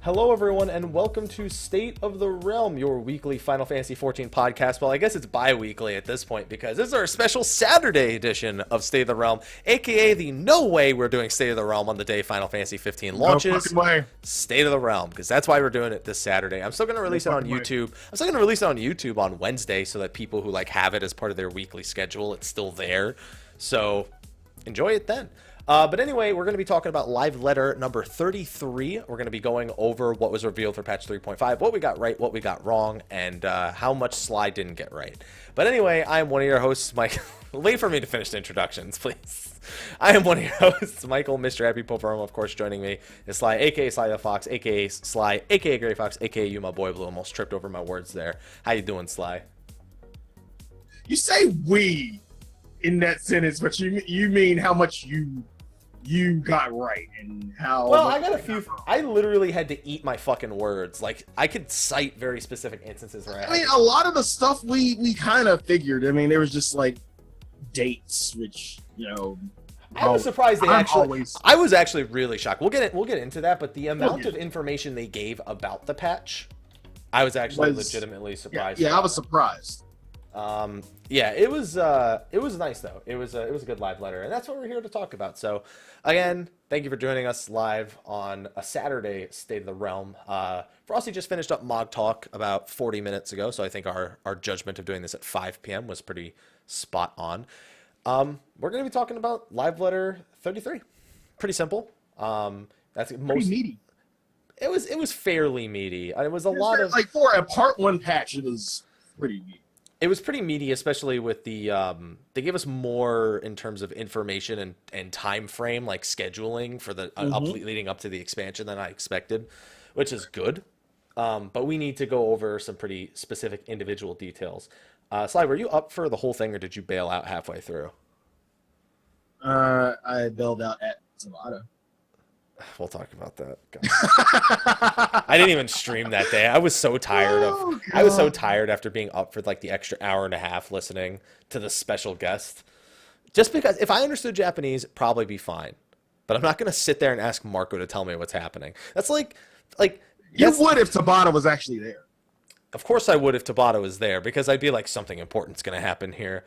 Hello everyone and welcome to State of the Realm, your weekly Final Fantasy XIV podcast. Well, I guess it's bi-weekly at this point because this is our special Saturday edition of State of the Realm, aka the no way we're doing State of the Realm on the day Final Fantasy XV launches. No fucking way. State of the Realm, because that's why we're doing it this Saturday. I'm still going to release it on YouTube. I'm still going to release it on YouTube on Wednesday so that people who have it as part of their weekly schedule, it's still there. So enjoy it then. But anyway, we're going to be talking about live letter number 33. We're going to be going over what was revealed for patch 3.5, what we got right, what we got wrong, and how much Sly didn't get right. But anyway, I am one of your hosts, Mike. Wait for me to finish the introductions, please. I am one of your hosts, Michael, Mr. Happy Poperum. Of course, joining me is Sly, a.k.a. Slythefox, a.k.a. Sly, a.k.a. Greyfox, a.k.a. you, my boy Blue. Almost tripped over my words there. How you doing, Sly? You say we in that sentence, but you mean how much you got right and how well I got a few. I literally had to eat my fucking words. Like, I could cite very specific instances where I mean a lot of the stuff we kind of figured. I mean, there was just like dates, which I was surprised I was actually really shocked. We'll get into that, but the amount of information they gave about the patch, I was actually legitimately surprised. Yeah, I was surprised. Yeah, it was nice though. It was a good live letter, and that's what we're here to talk about. So, again, thank you for joining us live on a Saturday State of the Realm. Frosty just finished up Mog Talk about 40 minutes ago, so I think our judgment of doing this at 5 p.m. was pretty spot on. We're going to be talking about live letter 33. Pretty simple. That's pretty meaty. It was fairly meaty. It was a lot of for a part 1 patch. It was pretty meaty. It was pretty meaty, especially with the they gave us more in terms of information and time frame, like scheduling for the leading up to the expansion than I expected, which is good. But we need to go over some pretty specific individual details. Sly, were you up for the whole thing, or did you bail out halfway through? I bailed out at Tomato. We'll talk about that. I didn't even stream that day. I was so tired I was so tired after being up for the extra hour and a half listening to the special guest. Just because if I understood Japanese, it'd probably be fine. But I'm not going to sit there and ask Marco to tell me what's happening. That's like you would if Tabata was actually there. Of course I would if Tabata was there, because I'd be like, something important's going to happen here.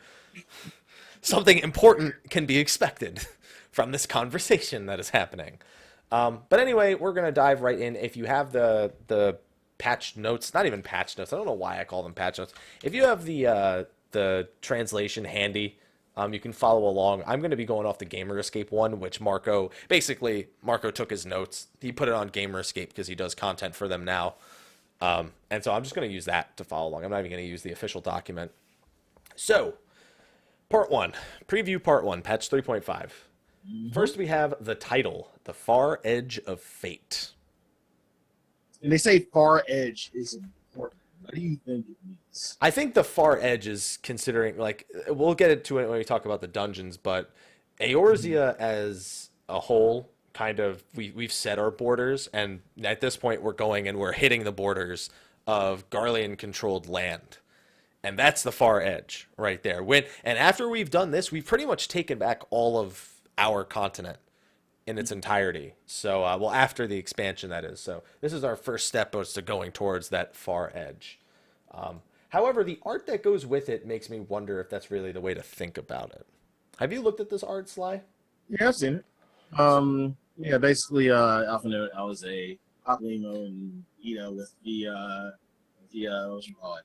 Something important can be expected from this conversation that is happening. But anyway, we're going to dive right in. If you have the patch notes, not even patch notes, I don't know why I call them patch notes. If you have the translation handy, you can follow along. I'm going to be going off the Gamer Escape one, which Marco took his notes. He put it on Gamer Escape because he does content for them now. And so I'm just going to use that to follow along. I'm not even going to use the official document. So, Part 1, Preview Part 1, Patch 3.5. First, we have the title, The Far Edge of Fate. And they say far edge is important. What do you think it means? I think the far edge is considering, we'll get into it when we talk about the dungeons, but Eorzea as a whole, kind of, we've set our borders, and at this point we're going and we're hitting the borders of Garlean-controlled land. And that's the far edge right there. And after we've done this, we've pretty much taken back all of our continent in its entirety. So, after the expansion, that is. So this is our first step as to going towards that far edge. However, the art that goes with it makes me wonder if that's really the way to think about it. Have you looked at this art, Sly? Yeah, I've seen it. Yeah, basically, Alpha Note, I was a Paplimo and with the what you call it?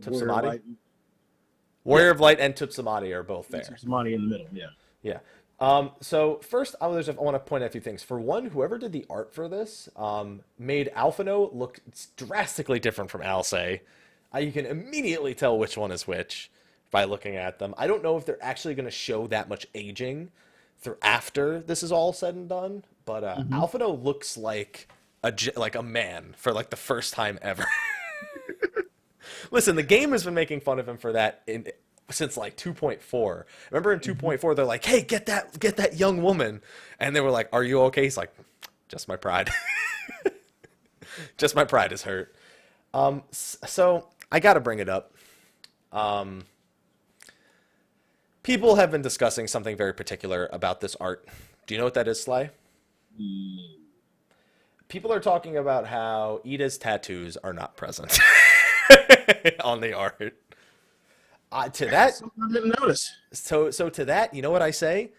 Tupsamati? Warrior of Light and Tupsamati are both there. Tupsamati in the middle, yeah. Yeah. So first, I want to point out a few things. For one, whoever did the art for this made Alphino look drastically different from Alcé. You can immediately tell which one is which by looking at them. I don't know if they're actually going to show that much aging after this is all said and done, but Alphino looks like like a man for like the first time ever. Listen, the game has been making fun of him for that since like 2.4. Remember in 2.4 they're like, "Hey, get that young woman," and they were like, "Are you okay?" He's like, "Just my pride." Just my pride is hurt. So I got to bring it up. People have been discussing something very particular about this art. Do you know what that is, Sly? People are talking about how Ida's tattoos are not present on the art. To that, I didn't notice. so to that, you know what I say?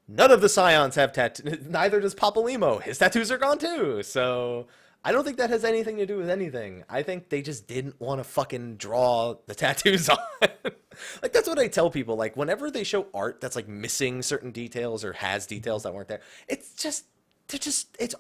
None of the Scions have tattoos. Neither does Papalymo. His tattoos are gone too. So I don't think that has anything to do with anything. I think they just didn't want to fucking draw the tattoos on. Like, that's what I tell people. Like, whenever they show art that's like missing certain details or has details that weren't there, it's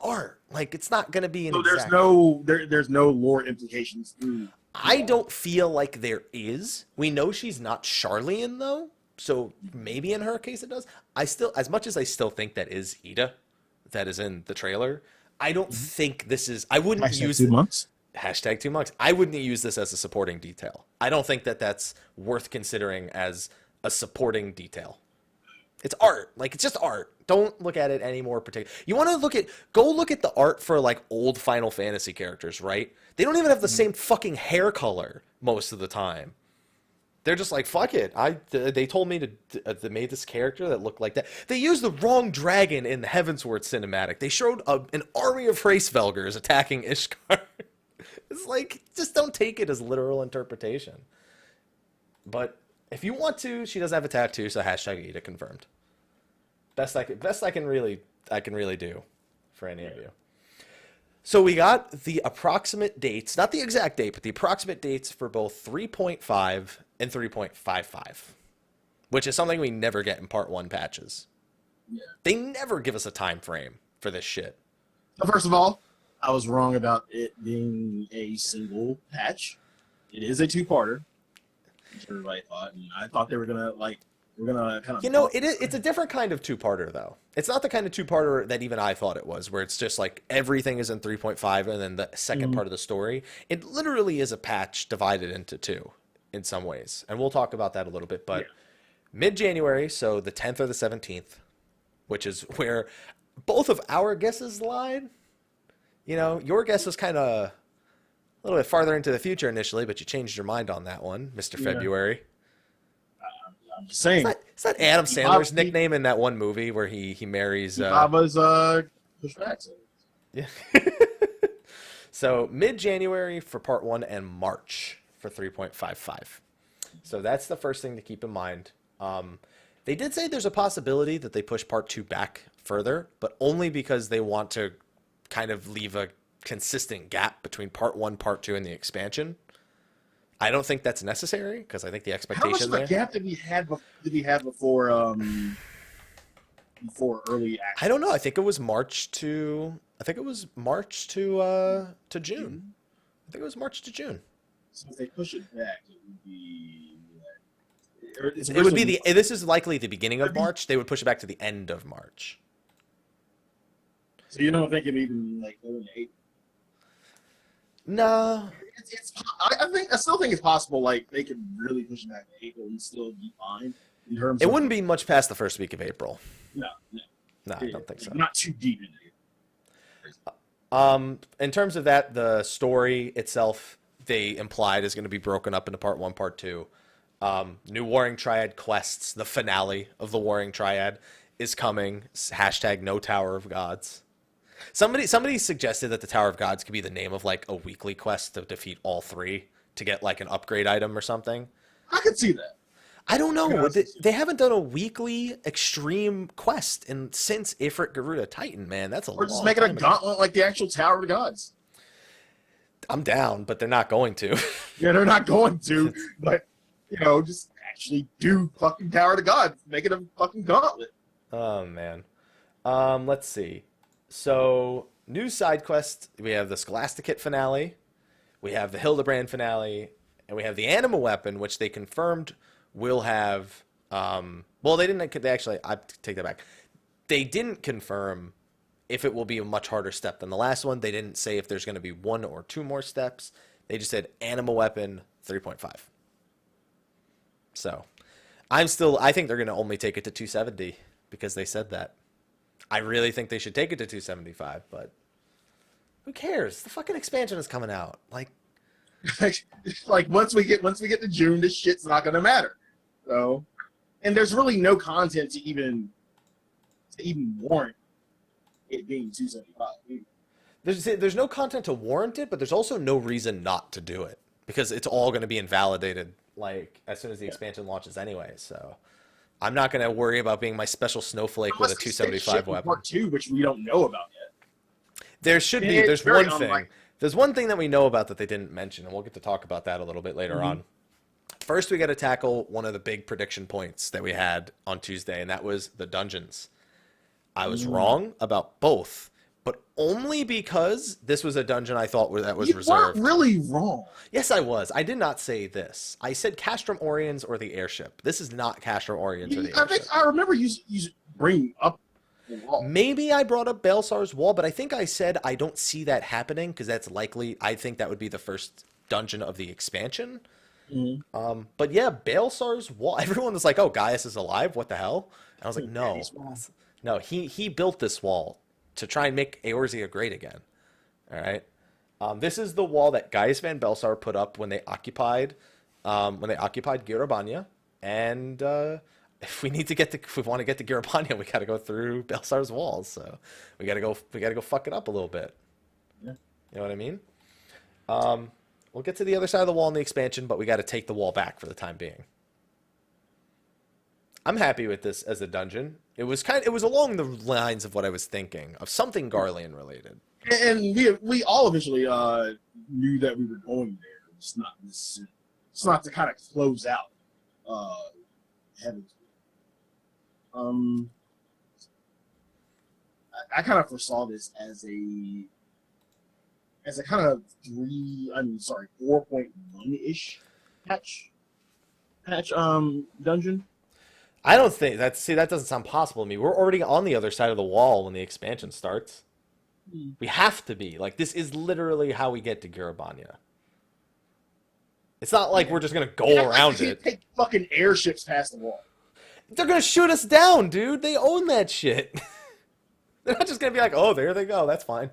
art. Like, it's not gonna be an So there's no lore implications through. I don't feel like there is. We know she's not Charlian though, so maybe in her case it does. I still, as much as I still think that is Ida, that is in the trailer, I don't think this is. I wouldn't use 2 months. Hashtag 2 months. I wouldn't use this as a supporting detail. I don't think that that's worth considering as a supporting detail. It's art. Like, it's just art. Don't look at it any more particular. You want to go look at the art for like old Final Fantasy characters, right? They don't even have the same fucking hair color most of the time. They're just like, fuck it. They told me they made this character that looked like that. They used the wrong dragon in the Heavensward cinematic. They showed an army of Hraesvelgers attacking Ishkar. It's like, just don't take it as literal interpretation. But if you want to, she doesn't have a tattoo, so hashtag Ida confirmed. Best I can really do for any of you. So we got the approximate dates, not the exact date, but the approximate dates for both 3.5 and 3.55, which is something we never get in part 1 patches. Yeah. They never give us a time frame for this shit. First of all, I was wrong about it being a single patch. It is a 2-parter. Everybody thought, and I thought they were gonna kind of. You know, it's a different kind of 2-parter though. It's not the kind of 2-parter that even I thought it was, where it's just like everything is in 3.5 and then the second part of the story. It literally is a patch divided into 2 in some ways, and we'll talk about that a little bit. But mid-January, so the 10th or the 17th, which is where both of our guesses lied. You know, your guess was kind of a little bit farther into the future initially, but you changed your mind on that one, Mr. February. I'm just saying. Is that Adam Sandler's nickname in that one movie where he marries... Baba's pushback. Yeah. So mid-January for part 1 and March for 3.55. So that's the first thing to keep in mind. They did say there's a possibility that they push part 2 back further, but only because they want to kind of leave a consistent gap between part 1, part 2, and the expansion. I don't think that's necessary because I think the expectation. How much of a gap did we have before early access? I don't know. I think it was March to June. I think it was March to June. So if they push it back, it would be. It would be this is likely the beginning of March. They would push it back to the end of March. So you don't think it even like go in April? No. I still think it's possible. Like they could really push it back to April and still be fine. In terms, it wouldn't be much past the first week of April. No, I don't think so. Not too deep into it. In terms of that, the story itself, they implied is going to be broken up into part 1, part 2. New Warring Triad quests, the finale of the Warring Triad is coming. Hashtag no Tower of Gods. Somebody suggested that the Tower of Gods could be the name of like a weekly quest to defeat all 3 to get like an upgrade item or something. I could see that. I don't know. They haven't done a weekly extreme quest since Ifrit Garuda Titan, man. That's a lot. Or just make it a gauntlet like the actual Tower of the Gods. I'm down, but they're not going to. Yeah, they're not going to. But, just actually do fucking Tower of the Gods. Make it a fucking gauntlet. Oh, man. Let's see. So, new side quest. We have the Scholasticate finale. We have the Hildebrand finale. And we have the Anima Weapon, which they confirmed will have... well, they didn't... I take that back. They didn't confirm if it will be a much harder step than the last one. They didn't say if there's going to be 1 or 2 more steps. They just said animal weapon 3.5. So I think they're going to only take it to 270 because they said that. I really think they should take it to 275, but who cares? The fucking expansion is coming out. Like once we get to June, this shit's not gonna matter. So, and there's really no content to even warrant it being 275. There's no content to warrant it, but there's also no reason not to do it because it's all going to be invalidated like as soon as the expansion launches anyway. So I'm not going to worry about being my special snowflake with a 275 weapon. Part 2, which we don't know about yet. There's one thing. There's one thing that we know about that they didn't mention, and we'll get to talk about that a little bit later on. First, we got to tackle one of the big prediction points that we had on Tuesday, and that was the dungeons. I was wrong about both, but only because this was a dungeon I thought that was reserved. You weren't really wrong. Yes, I was. I did not say this. I said Castrum Oriens or the airship. This is not Castrum Oriens or the airship. I remember you bring up the wall. Maybe I brought up Baelsar's wall, but I think I said I don't see that happening because that's likely. I think that would be the first dungeon of the expansion. But yeah, Baelsar's wall. Everyone was like, "Oh, Gaius is alive. What the hell?" And I was like, "No, he built this wall to try and make Eorzea great again." All right. This is the wall that Gaius Van Baelsar put up when they occupied Girabania, and if we want to get to Girabania, we got to go through Baelsar's walls. So we got to go fuck it up a little bit. Yeah. You know what I mean? We'll get to the other side of the wall in the expansion, but we got to take the wall back for the time being. I'm happy with this as a dungeon. It was along the lines of what I was thinking, of something Garlean related. And we all eventually knew that we were going there. It's not to kind of close out Heaven's. I kind of foresaw this as a kind of 4.1-ish patch dungeon. I don't think that doesn't sound possible to me. We're already on the other side of the wall when the expansion starts. We have to be. Like, this is literally how we get to Girabania. It's not like we're just gonna go around it. Take fucking airships past the wall. They're gonna shoot us down, dude. They own that shit. They're not just gonna be like, "Oh, there they go. That's fine."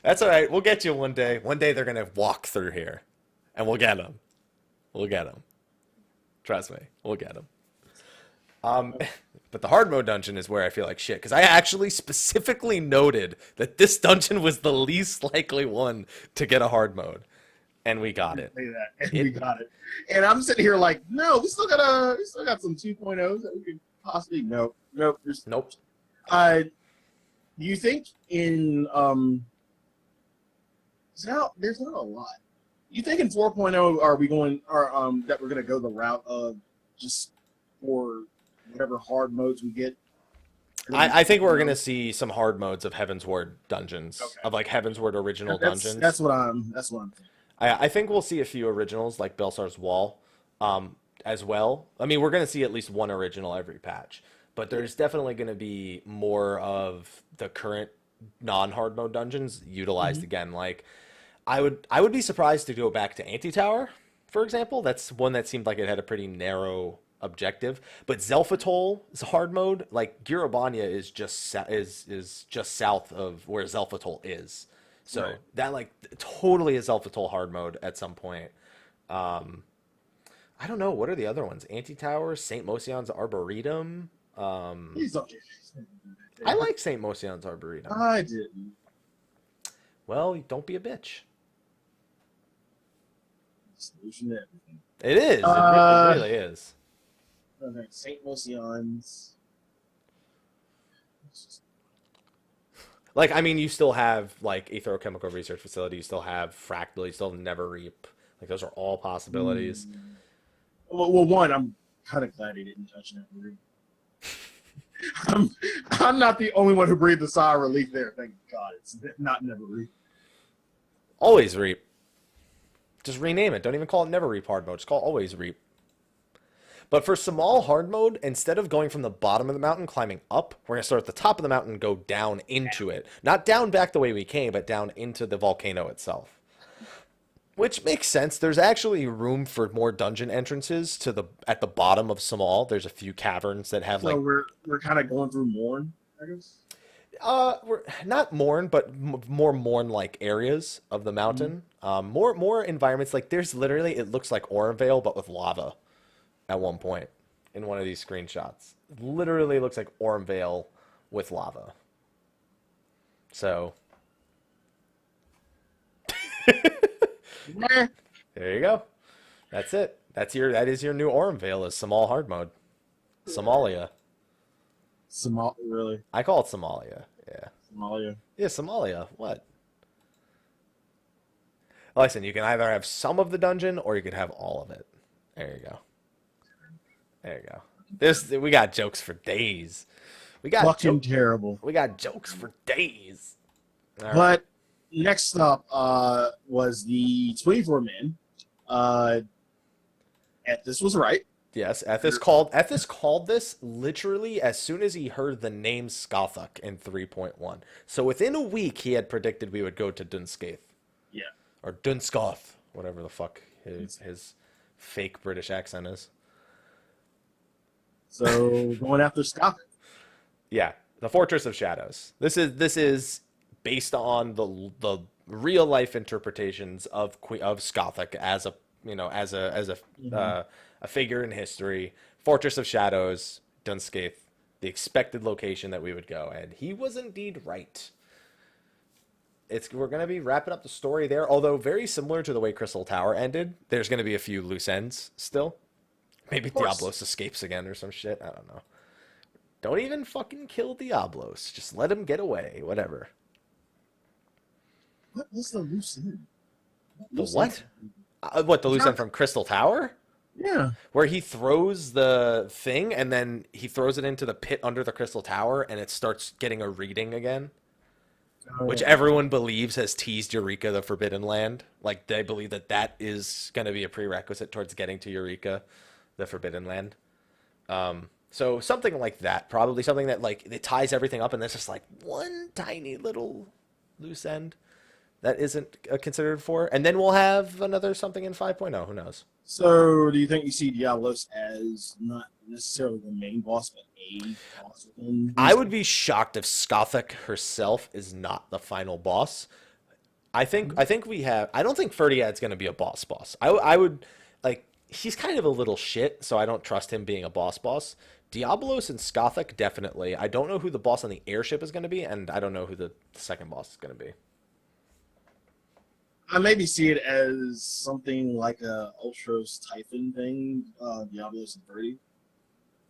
That's all right. We'll get you one day. One day they're gonna walk through here, and we'll get them. We'll get them. Trust me, we'll get them. But the hard mode dungeon is where I feel like shit, because I actually specifically noted that this dungeon was the least likely one to get a hard mode, and we got it. We got it. And I'm sitting here like, no, we still got some 2.0s that we could possibly. Nope. Nope. Do you think in there's not a lot. You think in 4.0 are we going that we're gonna go the route of just for whatever hard modes we get? I think we're gonna see some hard modes of Heavensward dungeons, of like Heavensward original dungeons. That's what I'm thinking. I think we'll see a few originals like Baelsar's Wall, as well. I mean, we're gonna see at least one original every patch, but there's definitely gonna be more of the current non-hard mode dungeons utilized again. Like, I would be surprised to go back to Anti-Tower, for example. That's one that seemed like it had a pretty narrow objective. But Zelphatol is hard mode. Like, Girabania is just south of where Zelphatol is. So that like totally is Zelphatol hard mode at some point. I don't know, what are the other ones? Anti-Tower, St. Mosion's Arboretum. I like St. Mosion's Arboretum. I didn't. Well, don't be a bitch. Solution to everything. It is. It really is. Okay, St. Mosion's. Like, I mean, you still have, like, Aetherochemical Research Facility. You still have Fractal. You still have Never Reap. Like, those are all possibilities. Well, one, I'm kind of glad he didn't touch Never Reap. I'm not the only one who breathed a sigh of relief there. Thank God. It's not Never Reap. Always Reap. Just rename it. Don't even call it Never Reap hard mode. Just call it Always Reap. But for small hard mode, instead of going from the bottom of the mountain, climbing up, we're going to start at the top of the mountain and go down into it. Not down back the way we came, but down into the volcano itself. Which makes sense. There's actually room for more dungeon entrances at the bottom of Small. There's a few caverns that have So we're kind of going through Morn, I guess. We're not Morn, but more Morn-like areas of the mountain. More environments. Like there's literally, it looks like Orenvale, but with lava. At one point, in one of these screenshots, it literally looks like Orenvale with lava. So. There you go. That's it. That is your new Orenvale, is Somal hard mode. Somalia. Really? I call it Somalia. Yeah. Somalia. Yeah, Somalia. What? Listen, you can either have some of the dungeon or you could have all of it. There you go. There you go. We got jokes for days. We got fucking terrible. We got jokes for days. All but next up was the 24-man. This was right. Yes, Ethis called this literally as soon as he heard the name Skothuk in 3.1. So within a week, he had predicted we would go to Dunskaith. Yeah. Or Dunskoth, whatever the fuck his fake British accent is. So going after Skothuk. Yeah, the Fortress of Shadows. This is based on the real life interpretations of Skothuk as a figure in history. Fortress of Shadows, Dunskaith, the expected location that we would go, and he was indeed right. We're going to be wrapping up the story there, although very similar to the way Crystal Tower ended. There's going to be a few loose ends still. Maybe Diablos escapes again or some shit. I don't know. Don't even fucking kill Diablos. Just let him get away. Whatever. What was the loose end? The what? What, the loose end from Crystal Tower? Yeah. Where he throws the thing and then he throws it into the pit under the Crystal Tower and it starts getting a reading again. Which everyone believes has teased Eureka, the Forbidden Land. Like, they believe that is going to be a prerequisite towards getting to Eureka, the Forbidden Land. So something like that. Probably something that, like, it ties everything up and there's just, like, one tiny little loose end that isn't considered for. And then we'll have another something in 5.0. Who knows? So, do you think you see Diablos as not necessarily the main boss, but a boss within? I would be shocked if Skothuk herself is not the final boss. I think we have. I don't think Ferdiad's going to be a boss. I would like. He's kind of a little shit, so I don't trust him being a boss. Diablos and Skothuk definitely. I don't know who the boss on the airship is going to be, and I don't know who the second boss is going to be. I maybe see it as something like a Ultros Typhon thing, Diablos and Ferdy.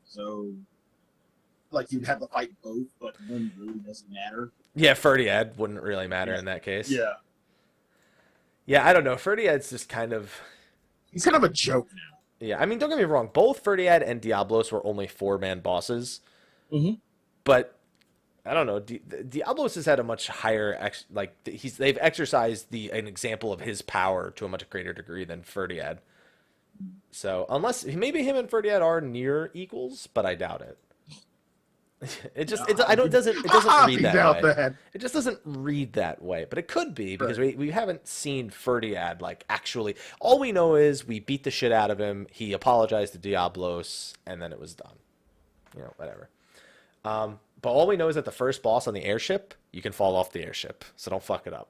So, like, you'd have to fight both, but one really doesn't matter. Yeah, Ferdiad wouldn't really matter in that case. Yeah. Yeah, I don't know. Ferdiad's just kind of... He's kind of a joke now. Yeah, I mean, don't get me wrong. Both Ferdiad and Diablos were only 4-man bosses. Mm-hmm. But... I don't know. Diablos has had a much higher, they've exercised an example of his power to a much greater degree than Ferdiad. So unless maybe him and Ferdiad are near equals, but I doubt it. It doesn't read that way. It just doesn't read that way. But it could be because we haven't seen Ferdiad like actually. All we know is we beat the shit out of him. He apologized to Diablos, and then it was done. You know, whatever. But all we know is that the first boss on the airship, you can fall off the airship, so don't fuck it up.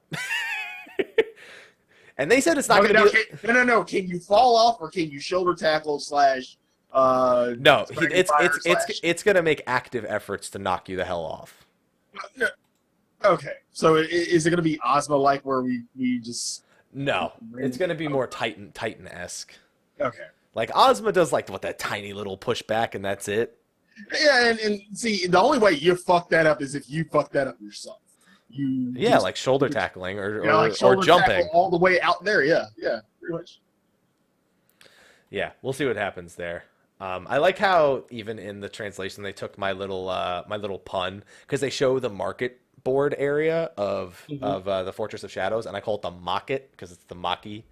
And they said it's not going to be... No. Can you fall off or can you shoulder tackle slash... No, it's going to make active efforts to knock you the hell off. Okay, so is it going to be Ozma-like where we just... No, it's going to be more Titan-esque. Okay. Like, Ozma does, like, that tiny little pushback, and that's it. Yeah, and see, the only way you fuck that up is if you fuck that up yourself. Like shoulder tackling or jumping all the way out there. Yeah, pretty much. Yeah, we'll see what happens there. I like how even in the translation they took my little pun because they show the market board area of the Fortress of Shadows, and I call it the market because it's the Maki.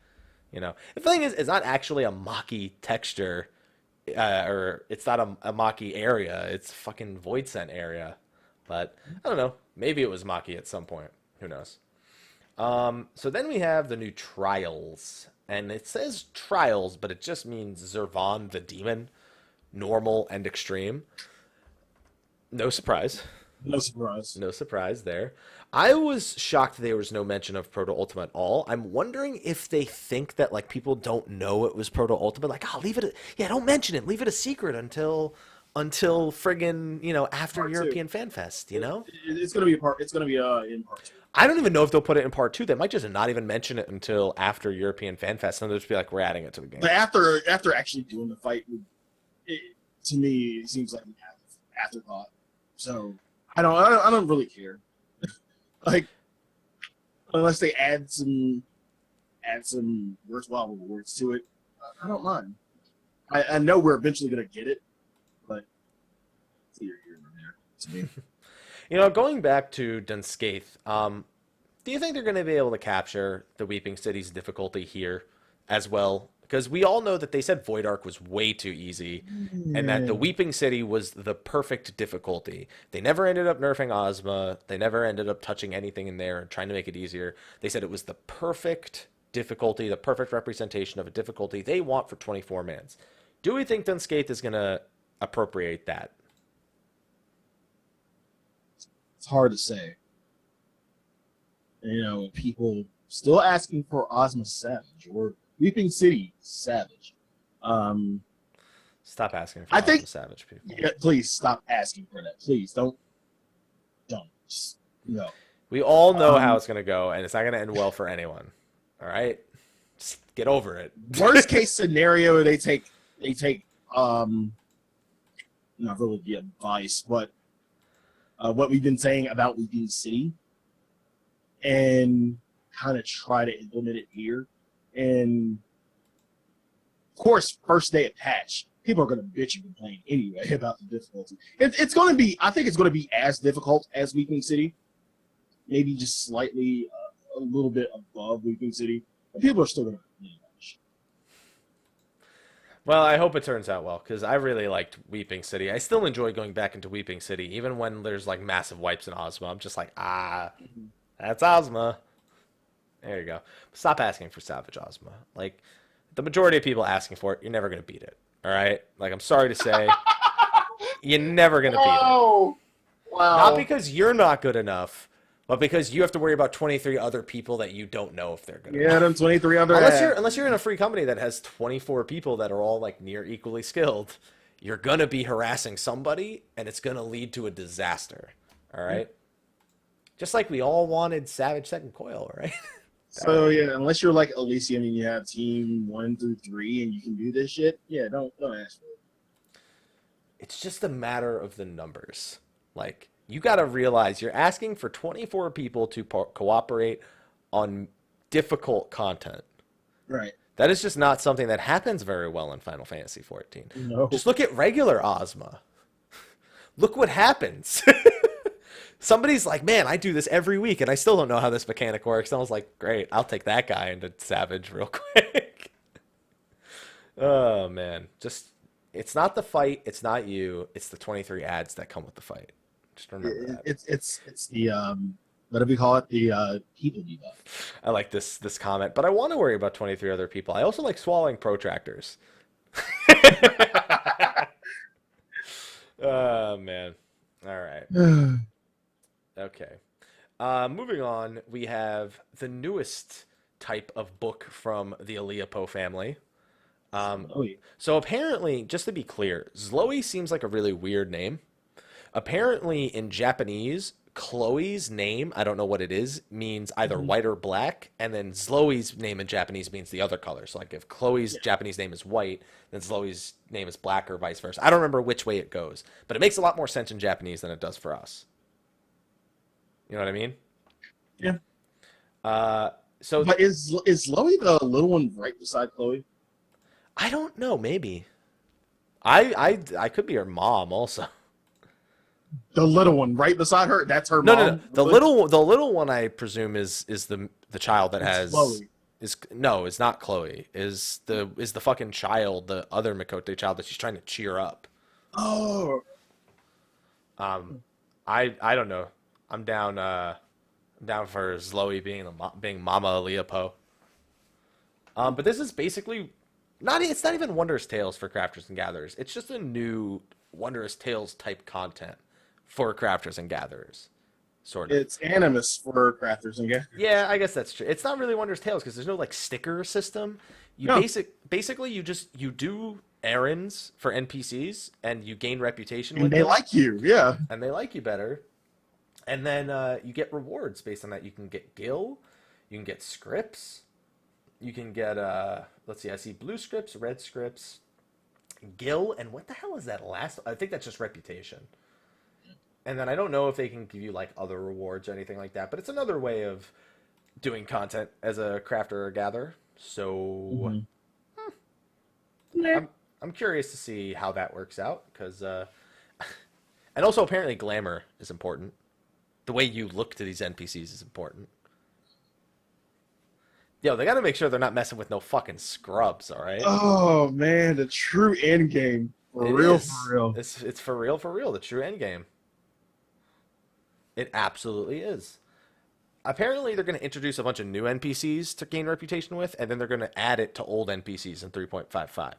You know, the thing is, it's not actually a Maki texture. or it's not a Maki area. It's fucking Void Scent area. But I don't know. Maybe it was Maki at some point. Who knows? So then we have the new trials, and it says trials, but it just means Zervan the demon, normal and extreme. No surprise. No surprise. No surprise there. I was shocked there was no mention of Proto Ultima at all. I'm wondering if they think that like people don't know it was Proto Ultima. Like, leave it. Don't mention it. Leave it a secret until friggin' after Part European Fan Fest. It's gonna be It's gonna be in part 2. I don't even know if they'll put it in part 2. They might just not even mention it until after European Fan Fest, and they'll just be like, we're adding it to the game. But after actually doing the fight, to me, it seems like an afterthought. So I don't really care. Like, unless they add some worthwhile rewards to it, I don't mind. I know we're eventually gonna get it, but it's either here or there to me. Going back to Dunskaith, do you think they're going to be able to capture the Weeping City's difficulty here as well? Because we all know that they said Void Ark was way too easy, and that the Weeping City was the perfect difficulty. They never ended up nerfing Ozma. They never ended up touching anything in there and trying to make it easier. They said it was the perfect difficulty, the perfect representation of a difficulty they want for 24 mans. Do we think Dunskaith is going to appropriate that? It's hard to say. People still asking for Ozma Savage or Weeping City Savage. Stop asking for I Ozma think Savage, people. Yeah, please stop asking for that. Please don't. Just no. We all know how it's going to go, and it's not going to end well for anyone. All right? Just get over it. Worst case scenario, they take not really the advice, but what we've been saying about Weeping City and kind of try to implement it here. And of course, first day of patch, people are going to bitch and complain anyway about the difficulty. It's going to be, I think it's going to be as difficult as Weeping City, maybe just slightly a little bit above Weeping City, but people are still going to complain about it. Well, I hope it turns out well, because I really liked Weeping City. I still enjoy going back into Weeping City, even when there's like massive wipes in Ozma. I'm just like, that's Ozma. There you go. Stop asking for Savage Ozma. Like, the majority of people asking for it, you're never going to beat it. All right? Like, I'm sorry to say, you're never going to beat it. Wow. Not because you're not good enough, but because you have to worry about 23 other people that you don't know if they're good enough. Yeah, them 23 other. Unless you're in a free company that has 24 people that are all like near equally skilled, you're gonna be harassing somebody, and it's gonna lead to a disaster. All right. Just like we all wanted Savage Second Coil, right? So yeah, unless you're like Elysium and you have team 1 through 3 and you can do this shit, yeah, don't ask for it. It's just a matter of the numbers. Like, you got to realize you're asking for 24 people to cooperate on difficult content. Right. That is just not something that happens very well in Final Fantasy XIV. No. Just look at regular Ozma. Look what happens. Somebody's like, man, I do this every week, and I still don't know how this mechanic works. And I was like, great, I'll take that guy into Savage real quick. Oh, man. Just, it's not the fight. It's not you. It's the 23 ads that come with the fight. Just remember that. It's the, what do we call it? The people debuff. I like this comment, but I want to worry about 23 other people. I also like swallowing protractors. Oh, man. All right. Okay. Moving on, we have the newest type of book from the Aleapo family. So apparently, just to be clear, Slyh seems like a really weird name. Apparently, in Japanese, Chloe's name, I don't know what it is, means either white or black, and then Slyh's name in Japanese means the other color. So like if Chloe's Japanese name is white, then Slyh's name is black or vice versa. I don't remember which way it goes, but it makes a lot more sense in Japanese than it does for us. You know what I mean? Yeah. So, but is Slyh the little one right beside Chloe? I don't know. Maybe. I could be her mom also. The little one right beside her. That's her mom. No. The little one I presume is the child that has. Slyh. It's not Chloe. Is the fucking child, the other Makote child that she's trying to cheer up. Oh, I don't know. I'm down for Slyh being Mama Leopo. But this is basically it's not even Wondrous Tales for Crafters and Gatherers. It's just a new Wondrous Tales type content for Crafters and Gatherers. Sort of. it's Animus for Crafters and Gatherers. Yeah, I guess that's true. It's not really Wondrous Tales because there's no like sticker system. No. Basically you do errands for NPCs and you gain reputation And with they them, like you, yeah. and they like you better. And then you get rewards based on that. You can get gil, you can get scripts, you can get let's see, I see blue scripts, red scripts, gil, and what the hell is that last? I think that's just reputation. And then I don't know if they can give you like other rewards or anything like that, but it's another way of doing content as a crafter or gatherer. So I'm curious to see how that works out because, and also apparently glamour is important. The way you look to these NPCs is important. Yo, they got to make sure they're not messing with no fucking scrubs, all right? Oh man, the true end game. For It real, is. for real. It's for real, the true end game. It absolutely is. Apparently, they're going to introduce a bunch of new NPCs to gain reputation with, and then they're going to add it to old NPCs in 3.55.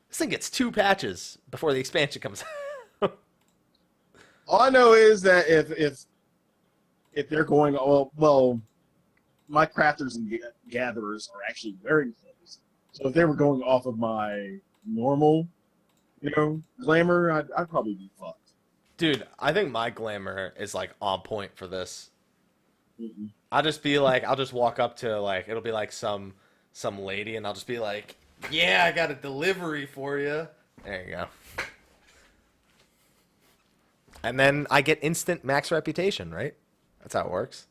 This thing gets 2 patches before the expansion comes out. All I know is that if they're going, well, my crafters and gatherers are actually wearing clothes. So if they were going off of my normal, glamour, I'd probably be fucked. Dude, I think my glamour is like on point for this. Mm-mm. I'll just walk up to like, it'll be like some lady, and I'll just be like, yeah, I got a delivery for you. There you go. And then I get instant max reputation, right? That's how it works.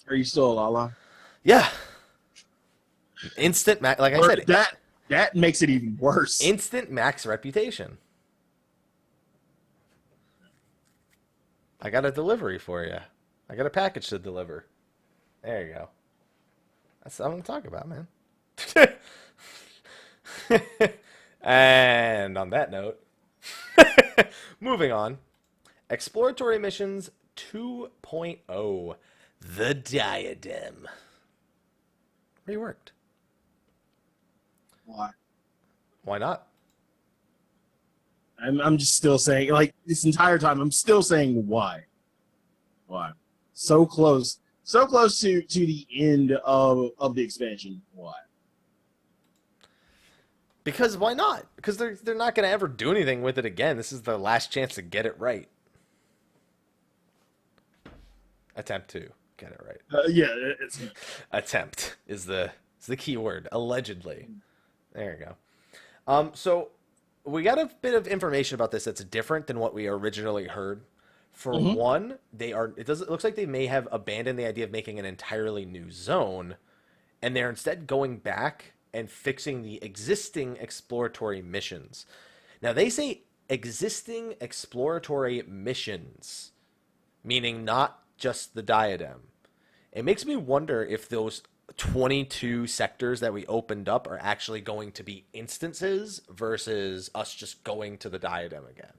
Are you still a Lala? Yeah. Instant max, like I said, That makes it even worse. instant max reputation. I got a delivery for you. I got a package to deliver. There you go. That's what I'm going to talk about, man. And on that note, moving on. Exploratory Missions 2.0. The Diadem. Reworked. Why? Why not? I'm just still saying, like, this entire time, I'm still saying why. Why? So close to the end of the expansion. Why? Because why not? Because they're not going to ever do anything with it again. This is their last chance to get it right. Attempt to get it right. Yeah, it's Attempt is the key word. Allegedly. There you go. So we got a bit of information about this that's different than what we originally heard. For one, it looks like they may have abandoned the idea of making an entirely new zone, and they're instead going back and fixing the existing exploratory missions. Now they say existing exploratory missions, meaning not just the Diadem. It makes me wonder if those 22 sectors that we opened up are actually going to be instances versus us just going to the Diadem again.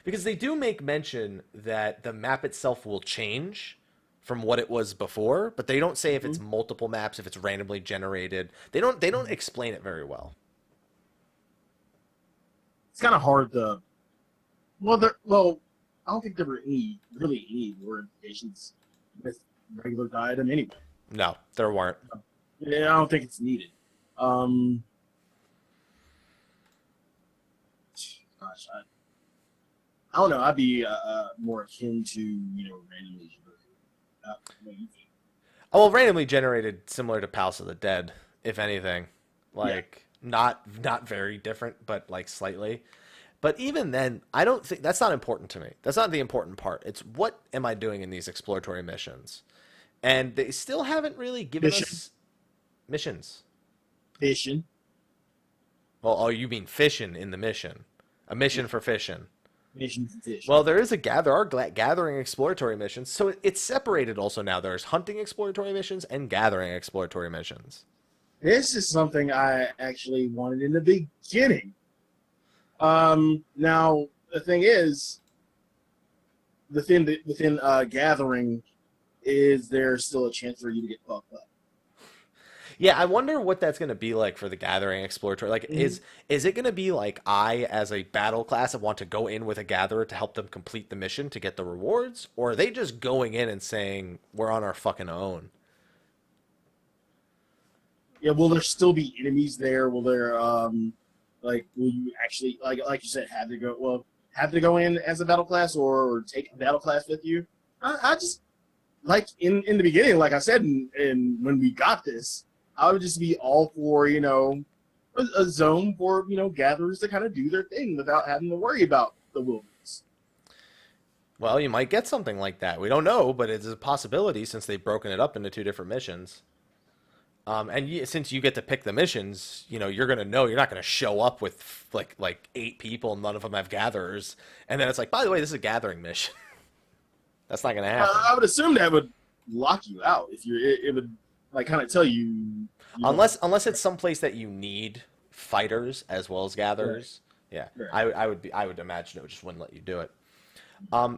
Because they do make mention that the map itself will change from what it was before, but they don't say if it's multiple maps, if it's randomly generated. They don't explain it very well. It's kind of hard to. I don't think there were really any more implications with regular Diadem anyway. No, there weren't. Yeah, I don't think it's needed. Gosh, I don't know. I'd be more akin to randomly generated. What do you think? Oh, well, randomly generated, similar to Palace of the Dead, if anything. Like, not very different, but like slightly. But even then, I don't think that's not important to me. That's not the important part. It's what am I doing in these exploratory missions? And they still haven't really given us missions. Fishing. Well, oh, you mean fishing in the mission. A mission for fishing. mission fish. Well, there are gathering exploratory missions, so it's separated also now. There's hunting exploratory missions and gathering exploratory missions. This is something I actually wanted in the beginning. Now the thing is, within gathering, is there still a chance for you to get fucked up? Yeah, I wonder what that's going to be like for the gathering exploratory. Like, is it going to be like I, as a battle class, want to go in with a gatherer to help them complete the mission to get the rewards, or are they just going in and saying we're on our fucking own? Yeah, will there still be enemies there? Will there will you actually like you said have to go in as a battle class or take a battle class with you? I just like in the beginning, like I said, and when we got this, I would just be all for a zone for gatherers to kind of do their thing without having to worry about the wilderness. Well, you might get something like that. We don't know, but it's a possibility since they've broken it up into 2 different missions. Since you get to pick the missions, you're gonna know you're not gonna show up with like 8 people, none of them have gatherers, and then it's like, by the way, this is a gathering mission. That's not gonna happen. I would assume that would lock you out if it would like kind of tell you. Unless it's someplace that you need fighters as well as gatherers. Right. Yeah, right. I would imagine it just wouldn't let you do it.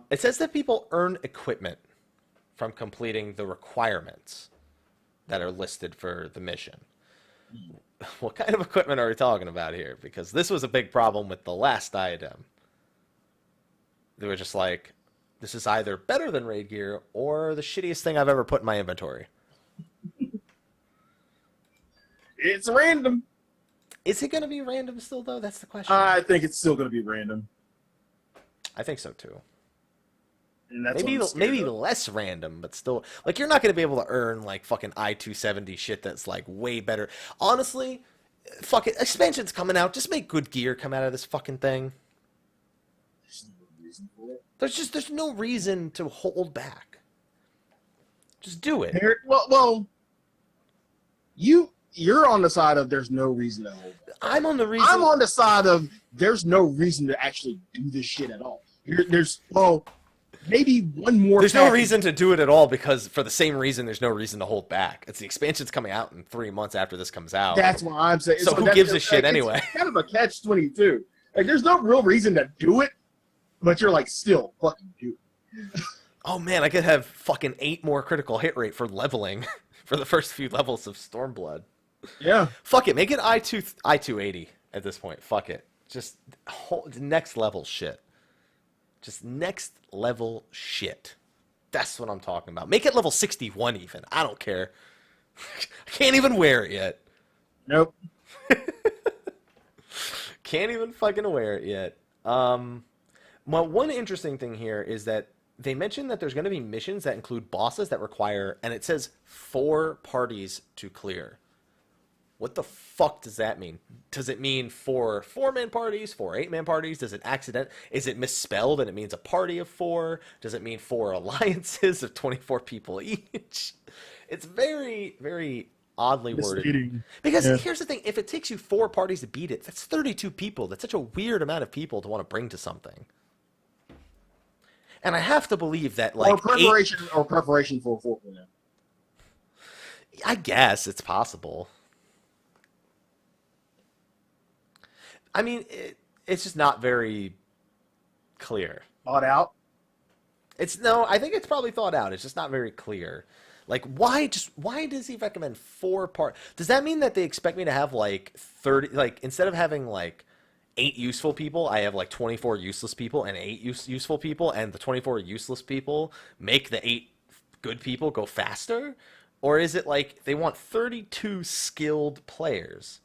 It says that people earn equipment from completing the requirements that are listed for the mission. What kind of equipment are we talking about here? Because this was a big problem with the last item. They were just like, this is either better than raid gear or the shittiest thing I've ever put in my inventory. It's random. Is it going to be random still, though? That's the question. I think it's still going to be random. I think so, too. And that's maybe less random, but still, like, you're not going to be able to earn like fucking I-270 shit that's like way better. Honestly, fuck it, expansion's coming out. Just make good gear come out of this fucking thing. There's no reason for it. There's no reason to hold back. Just do it. You're on the side of there's no reason to hold back. I'm on the side of there's no reason to actually do this shit at all. Maybe one more. There's no reason to do it at all because for the same reason, there's no reason to hold back. It's the expansion's coming out in 3 months after this comes out. That's what I'm saying. So who gives a shit anyway? It's kind of a catch-22. Like, there's no real reason to do it, but you're like, still fucking do it. Oh man, I could have fucking 8 more critical hit rate for leveling for the first few levels of Stormblood. Yeah. Fuck it, make it I-280 at this point. Fuck it. Just next level shit. Just next level shit. That's what I'm talking about. Make it level 61 even. I don't care. I can't even wear it yet. Nope. Can't even fucking wear it yet. Well, one interesting thing here is that they mentioned that there's going to be missions that include bosses that require, and it says 4 parties to clear. What the fuck does that mean? Does it mean 4 4-man parties, 4 8-man parties? Does it is it misspelled and it means a party of 4? Does it mean 4 alliances of 24 people each? It's very, very oddly worded. Because here's the thing, if it takes you 4 parties to beat it, that's 32 people. That's such a weird amount of people to want to bring to something. And I have to believe that like preparation for 4. I guess it's possible. I mean, it's just not very clear. Thought out? I think it's probably thought out. It's just not very clear. Like, why does he recommend 4 parts? Does that mean that they expect me to have like 30, like instead of having like 8 useful people, I have like 24 useless people and 8 useful people, and the 24 useless people make the 8 good people go faster? Or is it like they want 32 skilled players?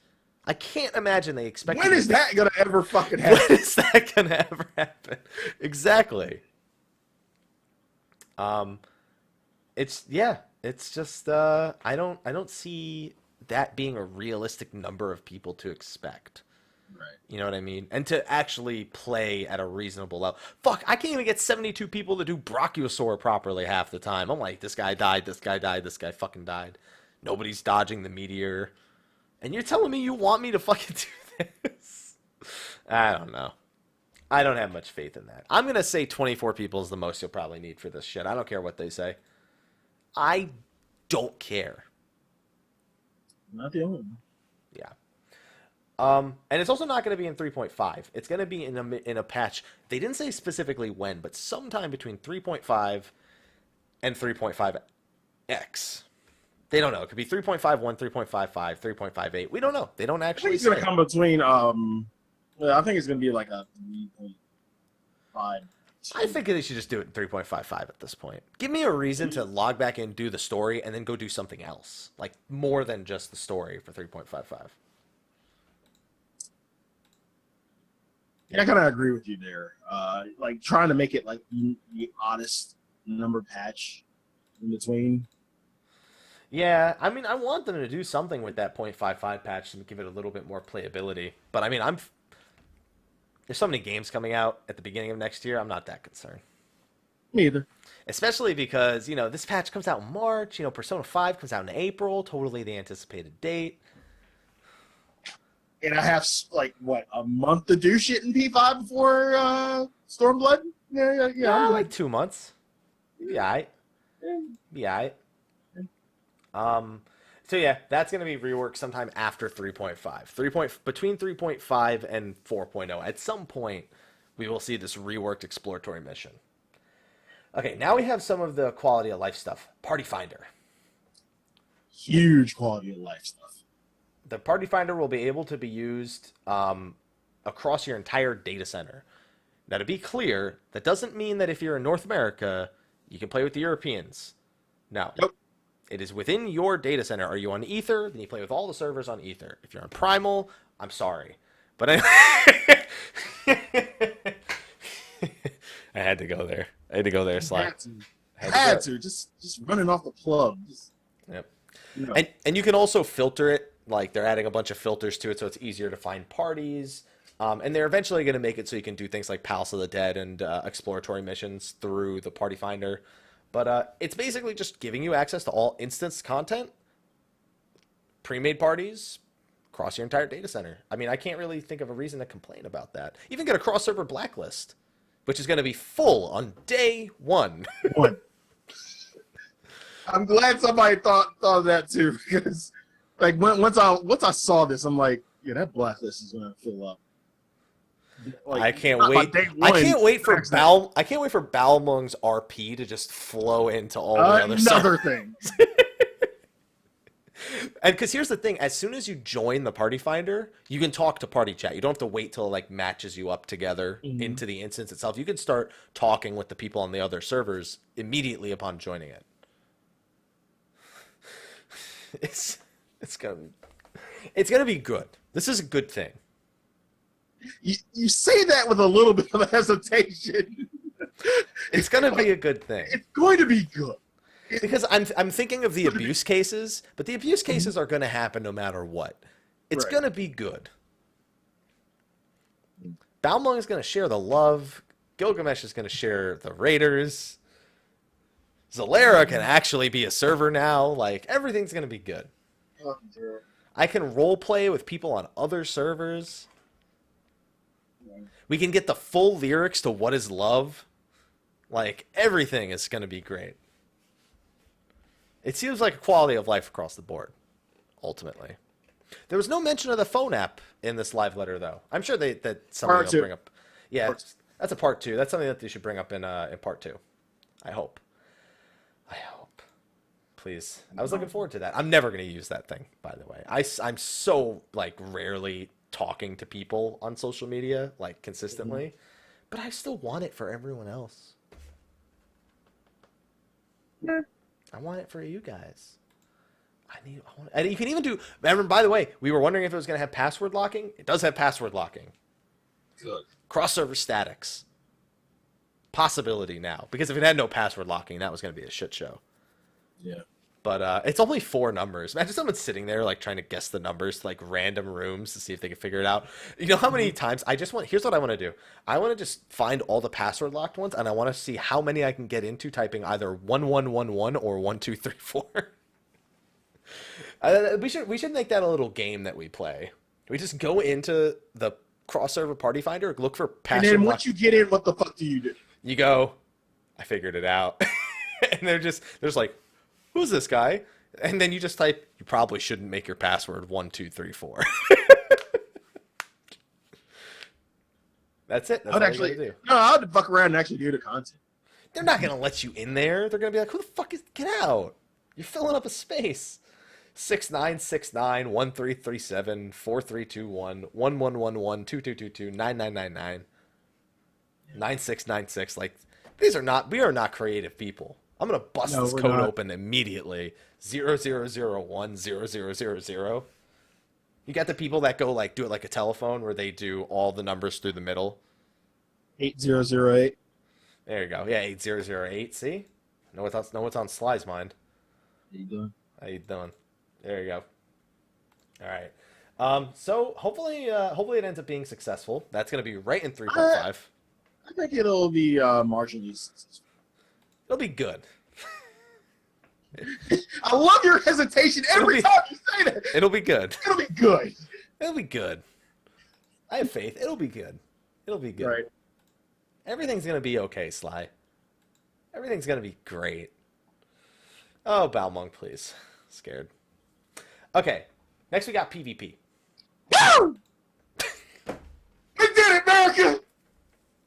I can't imagine they expect. When is that gonna ever fucking happen? When is that gonna ever happen? Exactly. It's just I don't see that being a realistic number of people to expect. Right. You know what I mean? And to actually play at a reasonable level. Fuck, I can't even get 72 people to do Brachiosaur properly half the time. I'm like, this guy died, this guy died, this guy fucking died. Nobody's dodging the meteor. And you're telling me you want me to fucking do this? I don't know. I don't have much faith in that. I'm going to say 24 people is the most you'll probably need for this shit. I don't care what they say. I don't care. Not the only one. Yeah. And it's also not going to be in 3.5. It's going to be in a patch. They didn't say specifically when, but sometime between 3.5 and 3.5X. They don't know. It could be 3.51, 3.55, 3.58. We don't know. They don't I actually think it's going say. to come between, I think it's going to be like a 3.5. I think they should just do it in 3.55 at this point. Give me a reason to log back in, do the story, and then go do something else. Like, more than just the story for 3.55. Yeah, I kind of agree with you there. Like, trying to make it, like, the oddest number patch in between. Yeah, I mean, I want them to do something with that .55 patch to give it a little bit more playability. But, I mean, there's so many games coming out at the beginning of next year, I'm not that concerned. Me either. Especially because, this patch comes out in March. Persona 5 comes out in April, totally the anticipated date. And I have, like, what, a month to do shit in P5 before Stormblood? Yeah, like 2 months. Yeah. So yeah, that's going to be reworked sometime after 3.5. Between 3.5 and 4.0. At some point, we will see this reworked exploratory mission. Okay, now we have some of the quality of life stuff. Party Finder. Huge quality of life stuff. The Party Finder will be able to be used across your entire data center. Now, to be clear, that doesn't mean that if you're in North America, you can play with the Europeans. No. Nope. It is within your data center. Are you on Ether? Then you play with all the servers on Ether. If you're on Primal, I'm sorry. But I had to go there. Sly. Had to. Just running off the plug. Yep. You know. And you can also filter it. Like, they're adding a bunch of filters to it so it's easier to find parties. And they're eventually going to make it so you can do things like Palace of the Dead and exploratory missions through the Party Finder. But it's basically just giving you access to all instance content, pre-made parties, across your entire data center. I mean, I can't really think of a reason to complain about that. Even get a cross-server blacklist, which is going to be full on day one. I'm glad somebody thought of that too, because like once I saw this, I'm like, yeah, that blacklist is going to fill up. Like, I can't wait. I can't wait for Balmung's RP to just flow into all the other another servers. thing. And because here's the thing, as soon as you join the Party Finder, you can talk to party chat. You don't have to wait till it like matches you up together into the instance itself. You can start talking with the people on the other servers immediately upon joining it. It's gonna be good. This is a good thing. You say that with a little bit of hesitation. It's gonna be a good thing. It's going to be good. Because I'm thinking of the abuse cases, but the abuse cases are going to happen no matter what. It's Right. going to be good. Balmung is going to share the love. Gilgamesh is going to share the raiders. Zalera can actually be a server now. Like, everything's going to be good. I can role play with people on other servers. We can get the full lyrics to What is Love. Like, everything is going to be great. It seems like a quality of life across the board, ultimately. There was no mention of the phone app in this live letter, though. I'm sure that something they'll bring up. Yeah, that's a part 2. That's something that they should bring up in part 2. I hope. Please. I was looking forward to that. I'm never going to use that thing, by the way. I'm so, like, rarely talking to people on social media, like, consistently. But I still want it for everyone else. Yeah. I want it for you guys. And you can even do. Remember, by the way, we were wondering if it was going to have password locking. It does have password locking. Good. Cross-server statics. Possibility now, because if it had no password locking, that was going to be a shit show. Yeah. But it's only 4 numbers. Imagine someone sitting there like trying to guess the numbers to like random rooms to see if they can figure it out. You know how many times here's what I want to do. I want to just find all the password locked ones, and I want to see how many I can get into typing either 1111 or 1234. We should make that a little game that we play. We just go into the cross-server party finder, look for And password. then once you get in, what the fuck do you do? You go, I figured it out. And they're just like, who's this guy? And then you just type, you probably shouldn't make your password 1234. That's it. That's all you gotta do. No, I would fuck around and actually do the content. They're not going to let you in there. They're going to be like, who the fuck is, get out. You're filling up a space. 6969 1337 4321 1111 2222 9999 9696. Like, we are not creative people. I'm going to bust this code open immediately. 0001 0000. You got the people that go like do it like a telephone where they do all the numbers through the middle. 8008. There you go. Yeah, 8008. See? Know what's on Sly's mind. How you doing? How you doing? There you go. All right. So hopefully it ends up being successful. That's going to be right in 3.5. I think it'll be marginally successful. It'll be good. I love your hesitation every time you say that. It'll be good. It'll be good. It'll be good. I have faith. It'll be good. It'll be good. Right. Everything's going to be okay, Sly. Everything's going to be great. Oh, Balmung, please. Scared. Okay. Next we got PvP. Woo! We did it, America!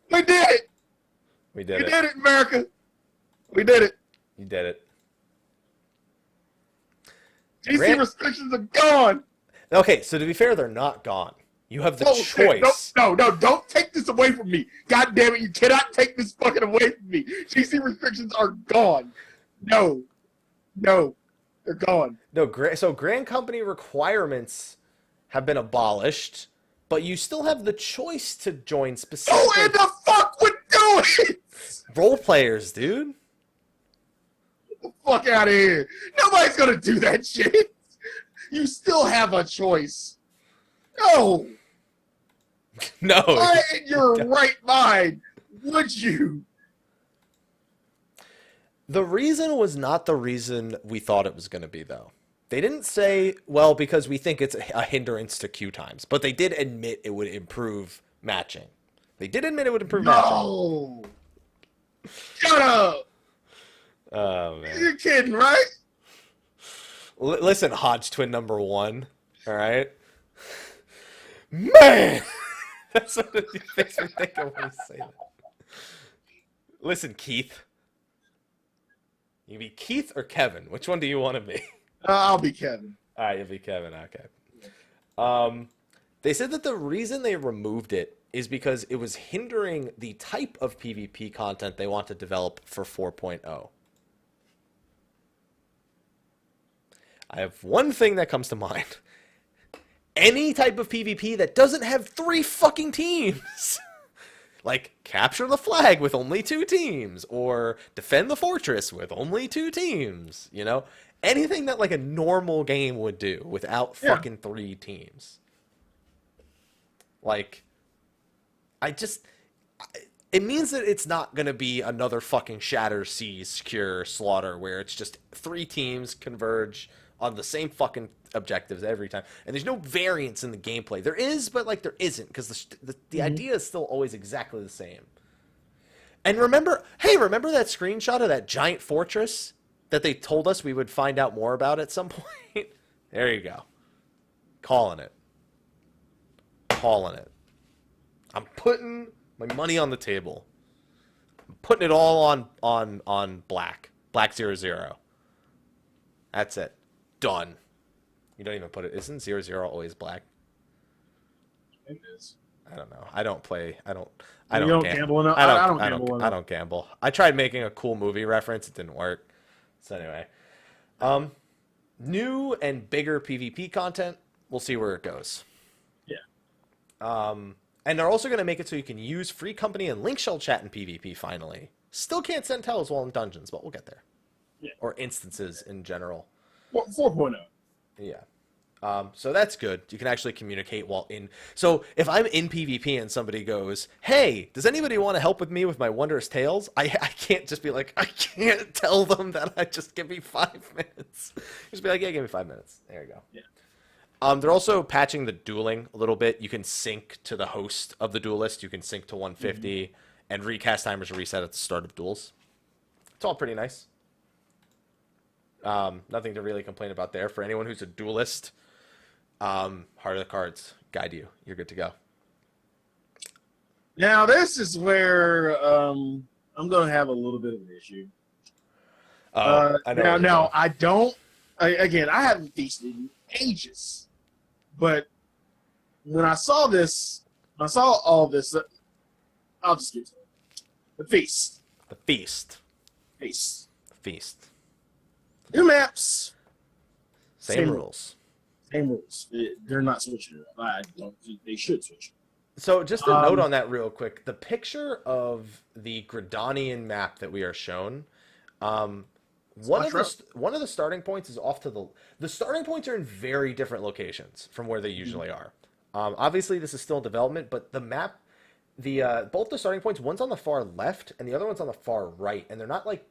We did it! We did it. We did it, America! We did it. You did it. GC restrictions are gone. Okay, so to be fair, they're not gone. You have the Bullshit. choice. No, don't take this away from me. God damn it, you cannot take this fucking away from me. GC restrictions are gone. No, they're gone. No, so Grand Company requirements have been abolished, but you still have the choice to join specific Who in the fuck would do it? role players, dude. Get the fuck out of here. Nobody's gonna do that shit. You still have a choice. No. No. Why in your right mind would you? The reason was not the reason we thought it was going to be, though. They didn't say, well, because we think it's a hindrance to queue times, but they did admit it would improve matching. They did admit it would improve matching. No. Shut up. Oh, man. You're kidding, right? Listen, Hodge twin number 1, all right? Man! That's what it makes me think of when you say that. Listen, Keith. You be Keith or Kevin? Which one do you want to be? I'll be Kevin. All right, you'll be Kevin. Okay. They said that the reason they removed it is because it was hindering the type of PvP content they want to develop for 4.0. I have one thing that comes to mind. Any type of PvP that doesn't have 3 fucking teams. Like, capture the flag with only 2 teams, or defend the fortress with only 2 teams, you know? Anything that, like, a normal game would do without fucking 3 teams. Like, it means that it's not going to be another fucking Shatter, Seize, Cure, Slaughter, where it's just 3 teams converge on the same fucking objectives every time. And there's no variance in the gameplay. There is, but, like, there isn't, because the idea is still always exactly the same. And remember that screenshot of that giant fortress that they told us we would find out more about at some point? There you go. Calling it. I'm putting my money on the table. I'm putting it all on black. Black 00. That's it. Done. You don't even put it. Isn't 00 always black? It is. I don't know. I don't gamble enough? I don't gamble. I tried making a cool movie reference. It didn't work. So anyway, new and bigger PvP content. We'll see where it goes. Yeah. And they're also going to make it so you can use free company and link shell chat in PvP finally. Still can't send tells while in dungeons, but we'll get there. Yeah. Or instances in general. 4.0. Yeah. So that's good. You can actually communicate while in. So if I'm in PvP and somebody goes, hey, does anybody want to help with me with my wondrous tales? I can't just be like, I can't tell them that. Just give me 5 minutes. Just be like, yeah, give me 5 minutes. There you go. Yeah. They're also patching the dueling a little bit. You can sync to the host of the duelist. You can sync to 150, and recast timers are reset at the start of duels. It's all pretty nice. Nothing to really complain about there. For anyone who's a duelist, Heart of the Cards guide you. You're good to go. Now, this is where I'm going to have a little bit of an issue. I know. Again, I haven't feasted in ages. But when I saw this, all this, I'll just get to it. The feast. The feast. Feast. The feast. New maps. Same rules. Same rules. They're not switching it up. I don't think they should switch it. So just a note on that real quick. The picture of the Gridanian map that we are shown, one of the starting points is off to the starting points are in very different locations from where they usually are. Obviously, this is still in development, but the map, both the starting points, one's on the far left and the other one's on the far right, and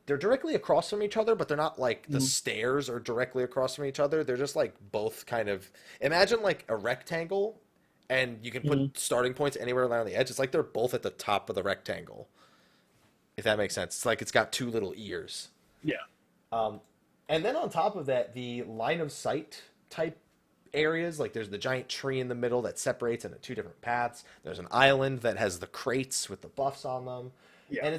they're directly across from each other, but they're not like the stairs are directly across from each other. They're just like both kind of, imagine like a rectangle, and you can put starting points anywhere around the edge. It's like they're both at the top of the rectangle, if that makes sense. It's like it's got two little ears. Yeah. And then on top of that, the line of sight type areas, like there's the giant tree in the middle that separates into two different paths. There's an island that has the crates with the buffs on them. Yeah. And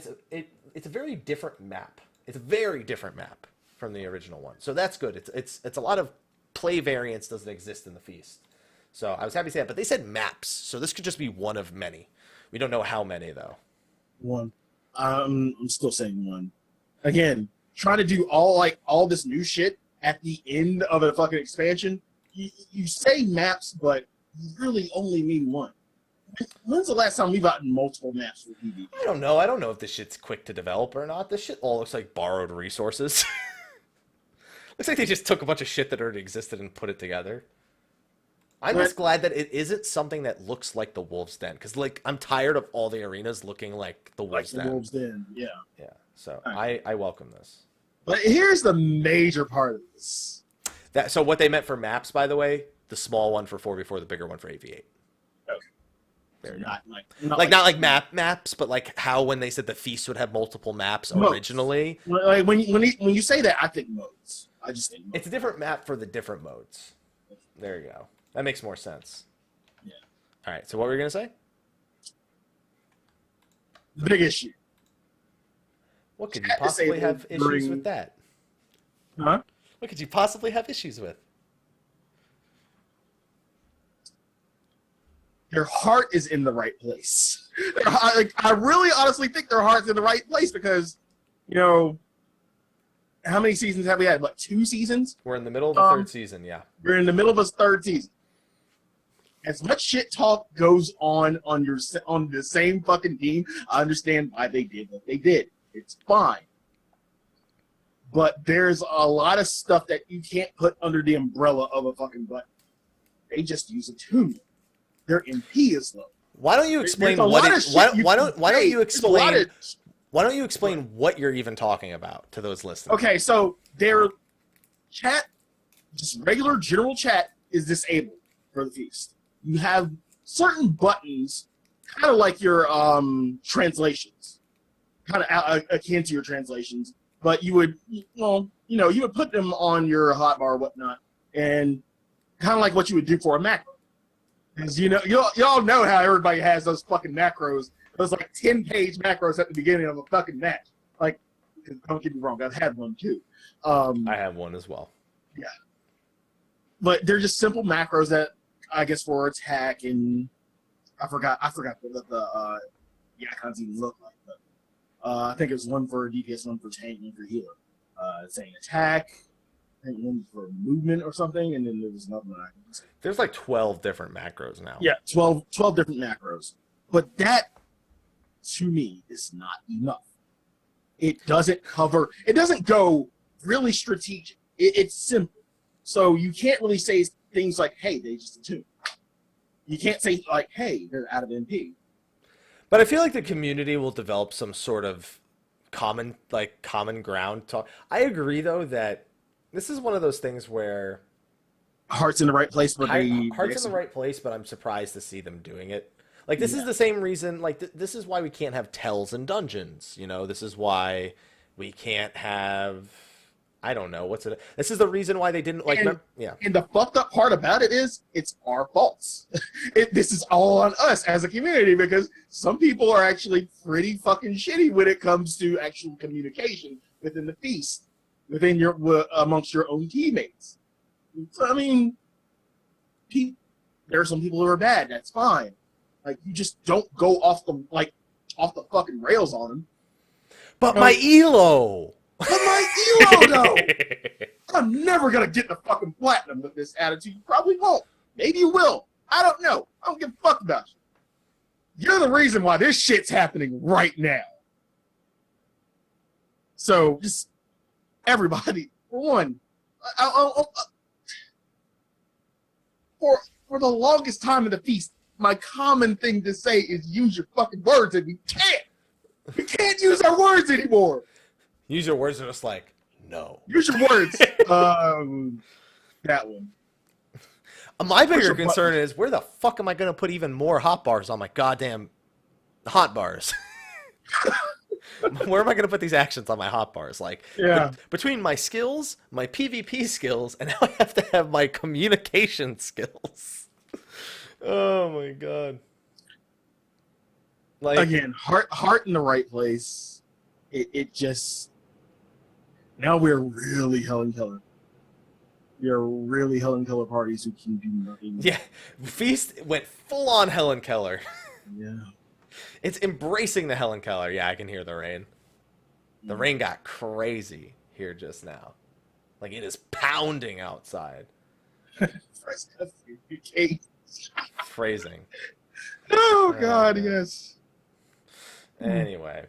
it's a very different map. It's a very different map from the original one. So that's good. It's a lot of play variance doesn't exist in the feast. So I was happy to say that, but they said maps. So this could just be one of many. We don't know how many though. One. I'm still saying one. Again, trying to do all this new shit at the end of a fucking expansion. You say maps, but you really only mean one. When's the last time we've gotten multiple maps for PvP? I don't know. I don't know if this shit's quick to develop or not. This shit all looks like borrowed resources. Looks like they just took a bunch of shit that already existed and put it together. I'm just glad that it isn't something that looks like the Wolves' Den, because like I'm tired of all the arenas looking like the Wolves' Den. Wolves' Den, yeah. Yeah. So I welcome this. But here's the major part of this. So what they meant for maps, by the way, the small one for 4v4, the bigger one for 8v8. Okay. There you go. Not like maps, but like how when they said the feast would have multiple maps originally. Like when you say that, I think modes. I just think modes. It's a different map for the different modes. There you go. That makes more sense. Yeah. All right. So what were you gonna say? The big issue. What could you possibly have issues with that? Huh? What could you possibly have issues with? Their heart is in the right place. I really honestly think their heart's in the right place because, how many seasons have we had? Like 2 seasons? We're in the middle of the third season, yeah. We're in the middle of a third season. As much shit talk goes on the same fucking team, I understand why they did what they did. It's fine. But there's a lot of stuff that you can't put under the umbrella of a fucking button. They just use a tune. Their MP is low. Why don't you explain why don't you explain what you're even talking about to those listeners? Okay, so their chat, just regular general chat, is disabled for the feast. You have certain buttons, kind of like your translations, kind of akin to your translations. But you would, you would put them on your hotbar or whatnot, and kind of like what you would do for a macro. Because, y'all know how everybody has those fucking macros, those like 10-page macros at the beginning of a fucking match. Like, don't get me wrong, I've had one too. I have one as well. Yeah. But they're just simple macros that, I guess, for attack, and I forgot what the icons even look like. But I think it was one for DPS, one for tank, one for healer. Saying attack, I think one for movement or something, and then there was another one I can say. There's like 12 different macros now. Yeah, 12 different macros. But that, to me, is not enough. It doesn't go really strategic. It's simple. So you can't really say things like, hey, they just attune. You can't say, like, hey, they're out of MP. But I feel like the community will develop some sort of common ground talk. I agree, though, that this is one of those things where Heart's in the right place, but Heart's in the right place, but I'm surprised to see them doing it. Like, this is the same reason, like, this is why we can't have tells in dungeons, you know? This is why we can't have, I don't know, what's it? This is the reason why they didn't, like, And the fucked up part about it is, it's our faults. This is all on us as a community, because some people are actually pretty fucking shitty when it comes to actual communication within the feast, within your, amongst your own teammates. So, I mean, there are some people who are bad, that's fine. Like, you just don't go off the fucking rails on them. But my elo! Though! I'm never gonna get the fucking platinum with this attitude. You probably won't. Maybe you will. I don't know. I don't give a fuck about you. You're the reason why this shit's happening right now. So, just, everybody, for one, for the longest time in the feast, my common thing to say is use your fucking words, and we can't. We can't use our words anymore. Use your words and just like, no. Use your words. That one. My bigger concern is, where the fuck am I going to put even more hot bars on my goddamn hot bars? Where am I going to put these actions on my hot bars? Like, between my skills, my PvP skills, and now I have to have my communication skills. Oh my god. Like, again, heart in the right place. It just, now we're really Helen Keller. We are really Helen Keller parties who can do nothing. Yeah, Feast went full on Helen Keller. Yeah. It's embracing the Helen Keller. Yeah, I can hear the rain. The rain got crazy here just now. Like, it is pounding outside. Phrasing. Oh god, yes. Anyway,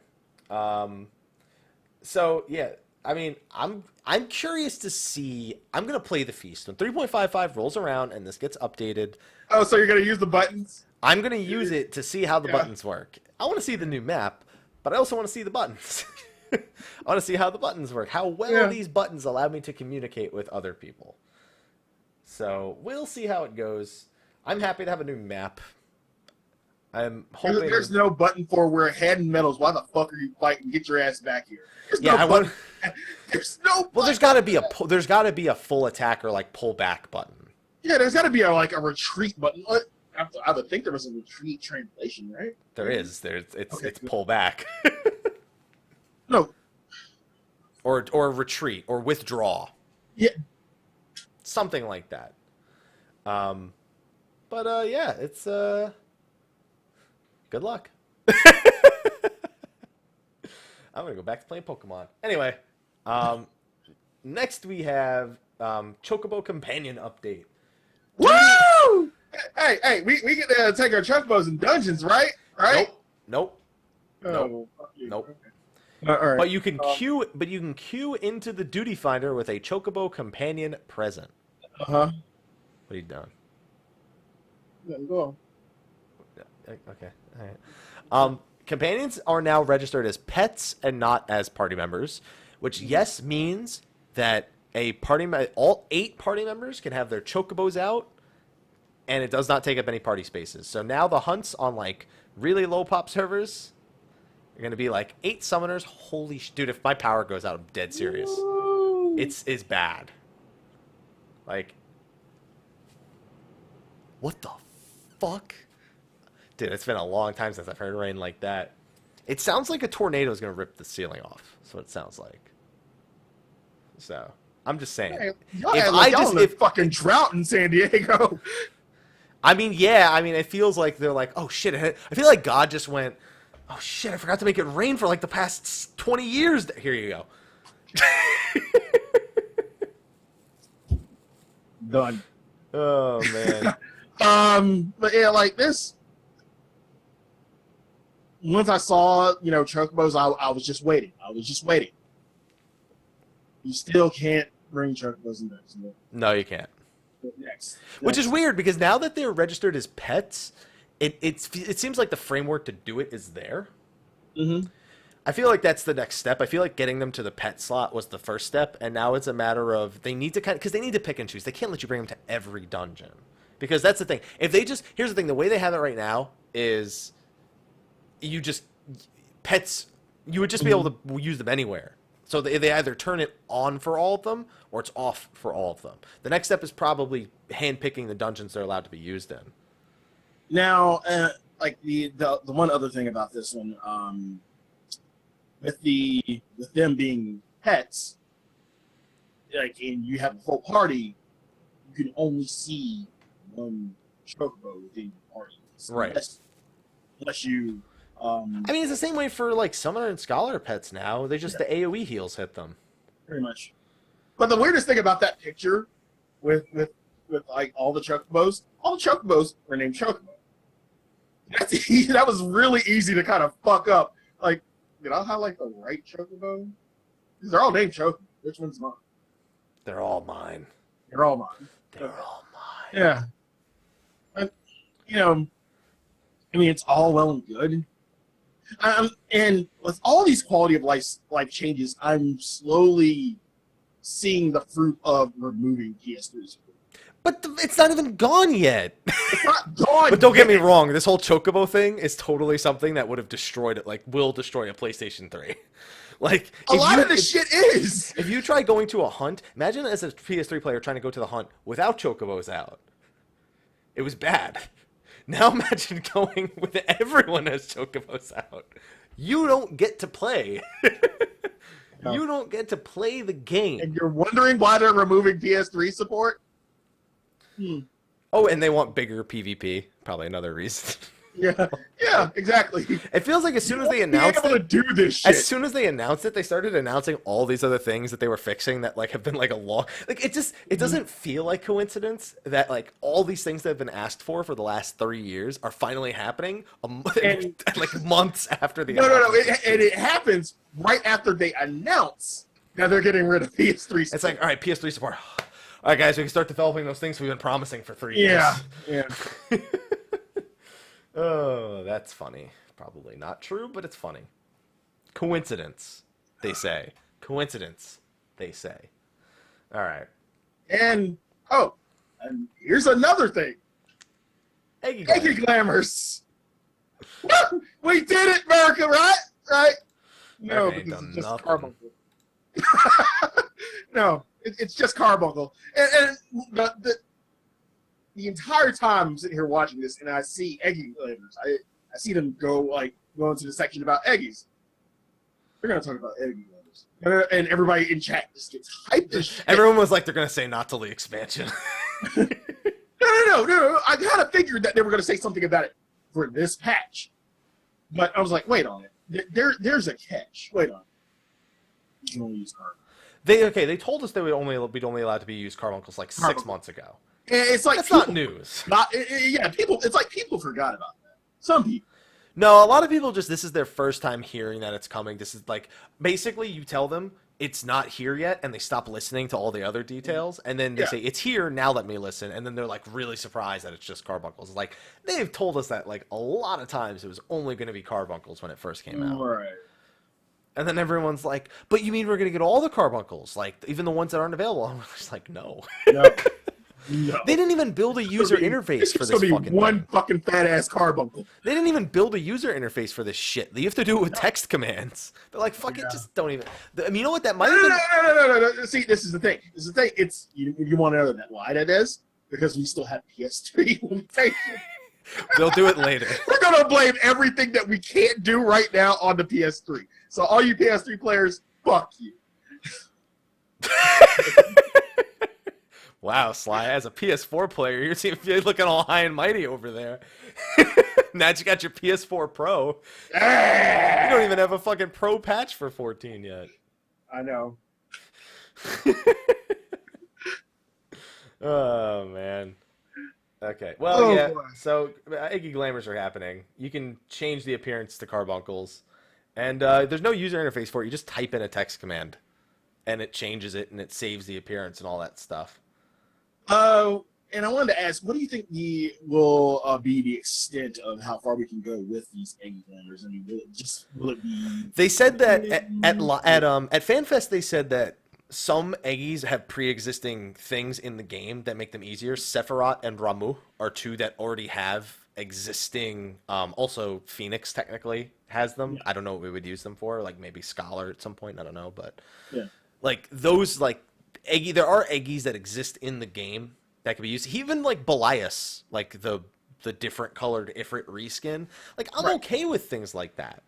so yeah, I mean, I'm curious to see. I'm gonna play the feast when 3.55 rolls around and this gets updated. Oh, so you're gonna use the buttons? I'm gonna use it to see how the buttons work. I want to see the new map, but I also want to see the buttons. I want to see how the buttons work, how well these buttons allow me to communicate with other people. So we'll see how it goes. I'm happy to have a new map. I'm hoping there's no button for we're heading medals. Why the fuck are you fighting? Get your ass back here. There's no button. There's no. Well, there's got to be a full attack or like pull back button. Yeah, there's got to be a retreat button. I would think there was a retreat translation, right? There is. It's pull back. No. Or retreat or withdraw. Yeah. Something like that. But yeah, it's good luck. I'm gonna go back to playing Pokemon. Anyway, next we have Chocobo Companion update. Woo! Hey, we get to take our Chocobos in dungeons, right? Right? Nope. Nope. Okay. All right. But you can queue into the duty finder with a Chocobo Companion present. Uh-huh. What are you doing? Go on. Okay. All right. Companions are now registered as pets and not as party members, which means that all 8 party members can have their Chocobos out, and it does not take up any party spaces. So now the hunts on like really low pop servers are going to be like 8 summoners. Holy dude, if my power goes out, I'm dead serious. Woo! It's bad. Like, what the fuck? Dude, it's been a long time since I've heard rain like that. It sounds like a tornado is going to rip the ceiling off. That's what it sounds like. So, I'm just saying. Hey, y'all in a fucking drought in San Diego. I mean, it feels like they're like, oh shit. I feel like God just went, oh shit, I forgot to make it rain for like the past 20 years. Here you go. Done. Oh, man. But yeah, like this. Once I saw, Chocobos, I was just waiting. You still can't bring Chocobos in there. No, you can't. Next. Which is weird, because now that they're registered as pets, it seems like the framework to do it is there. Mm-hmm. I feel like that's the next step. I feel like getting them to the pet slot was the first step, and now it's a matter of they need to because they need to pick and choose. They can't let you bring them to every dungeon because that's the thing. If they just here's the thing, the way they have it right now is you just pets you would just be able to use them anywhere. So they either turn it on for all of them or it's off for all of them. The next step is probably handpicking the dungeons they're allowed to be used in. Now, like the one other thing about this one. With them being pets, like, and you have a whole party, you can only see one chocobo within your party. So Right. Unless you. I mean, it's the same way for like Summoner and Scholar pets now. They just the AoE heals hit them. Pretty much. But the weirdest thing about that picture, with like all the chocobos were named Chocobo. That was really easy to kind of fuck up. Like, did I highlight the right chocobo? Because they're all named Chocobo. Which one's mine? They're all mine. They're all mine. They're all mine. Yeah. But, I mean, it's all well and good. And with all these quality of life changes, I'm slowly seeing the fruit of removing PS3s. But it's not even gone yet. It's not gone. But don't get me wrong, this whole Chocobo thing is totally something that would have destroyed it, like will destroy a PlayStation 3. Like a lot of this shit is. If you try going to a hunt, imagine as a PS3 player trying to go to the hunt without Chocobos out. It was bad. Now imagine going with everyone has Chocobos out. You don't get to play. No. You don't get to play the game. And you're wondering why they're removing PS3 support? Oh, and they want bigger PvP. Probably another reason. Yeah, exactly. It feels like as soon as they announced it, do this shit. As soon as they announced it, they started announcing all these other things that they were fixing that like have been like a long. Like it doesn't feel like coincidence that like all these things that have been asked for the last 3 years are finally happening like months after the. No. It happens right after they announce that they're getting rid of PS3 support. It's like, all right, PS3 support. All right, guys, we can start developing those things we've been promising for 3 years. Yeah. Oh, that's funny. Probably not true, but it's funny. Coincidence, they say. Coincidence, they say. All right. And here's another thing. Eggy Glamours. We did it, America, right? Right? No, because it's just carbuncle. No, it's just carbuncle. And the entire time I'm sitting here watching this, and I see Eggy Glamours. I see them go into the section about Eggies. They're gonna talk about Eggy Glamours, and everybody in chat just gets hyped as shit. Everyone was like, they're gonna say not to the expansion. No. I kind of figured that they were gonna say something about it for this patch, but I was like, wait on it. There's a catch. Wait on it. You can only use carbuncle. They told us they would we'd only allowed to be used carbuncles like 6 months ago. It's like that's not news. People forgot about that. Some people. No, a lot of people this is their first time hearing that it's coming. This is like basically you tell them it's not here yet, and they stop listening to all the other details, and then they say it's here now. Let me listen, and then they're like really surprised that it's just carbuncles. It's like they've told us that like a lot of times it was only going to be carbuncles when it first came out. Right. And then everyone's like, "But you mean we're going to get all the carbuncles, like even the ones that aren't available?" I'm just like, no. No. They didn't even build a user interface for this fucking one fucking fat ass carbuncle. They didn't even build a user interface for this shit. You have to do it with text commands. They're like, fuck it, just don't even. I mean, you know what? That might have been. No. See, this is the thing. It's you want to know why that is? Because we still have PS3 limitations. They'll do it later. We're gonna blame everything that we can't do right now on the PS3. So all you PS3 players, fuck you. Wow, Sly, as a PS4 player, you're looking all high and mighty over there. Now that you got your PS4 Pro. You don't even have a fucking Pro patch for 14 yet. I know. Oh, man. Okay. Well, yeah. Boy. So, Eggy Glamours are happening. You can change the appearance to carbuncles. And there's no user interface for it. You just type in a text command. And it changes it, and it saves the appearance and all that stuff. Oh, And I wanted to ask, what do you think will be the extent of how far we can go with these eggy glamours? I mean, will it be? They said that at FanFest, they said that some eggies have pre-existing things in the game that make them easier. Sephiroth and Ramuh are two that already have existing. Also, Phoenix technically has them. Yeah. I don't know what we would use them for. Like maybe Scholar at some point. I don't know, but Yeah. like those like eggy. There are eggies that exist in the game that can be used. Even like Belias, like the different colored Ifrit reskin. Like I'm Right. okay with things like that.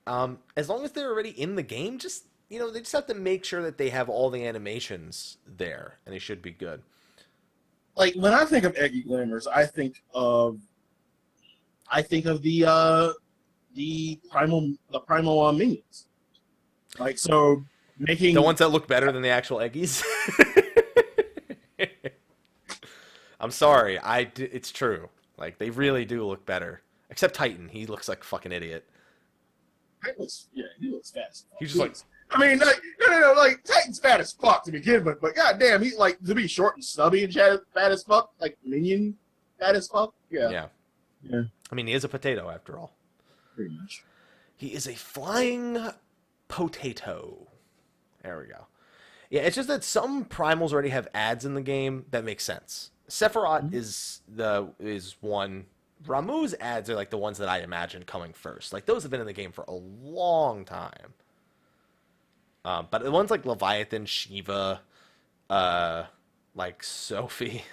As long as they're already in the game, just they just have to make sure that they have all the animations there, and they should be good. Like when I think of eggy glamours, I think of the primal minions. Like so, making The ones that look better than the actual eggies. I'm sorry, it's true. Like they really do look better. Except Titan, he looks like a fucking idiot. He looks fat as fuck. He's just like, I mean, like, no, like Titan's fat as fuck to begin with, but goddamn, he's like to be short and stubby and fat as fuck, like minion fat as fuck. Yeah. I mean, he is a potato after all. Pretty much. He is a flying potato. There we go. Yeah, it's just that some primals already have ads in the game that make sense. Sephiroth is one. Ramuh's ads are like the ones that I imagine coming first. Like those have been in the game for a long time. But the ones like Leviathan, Shiva, like Sophie.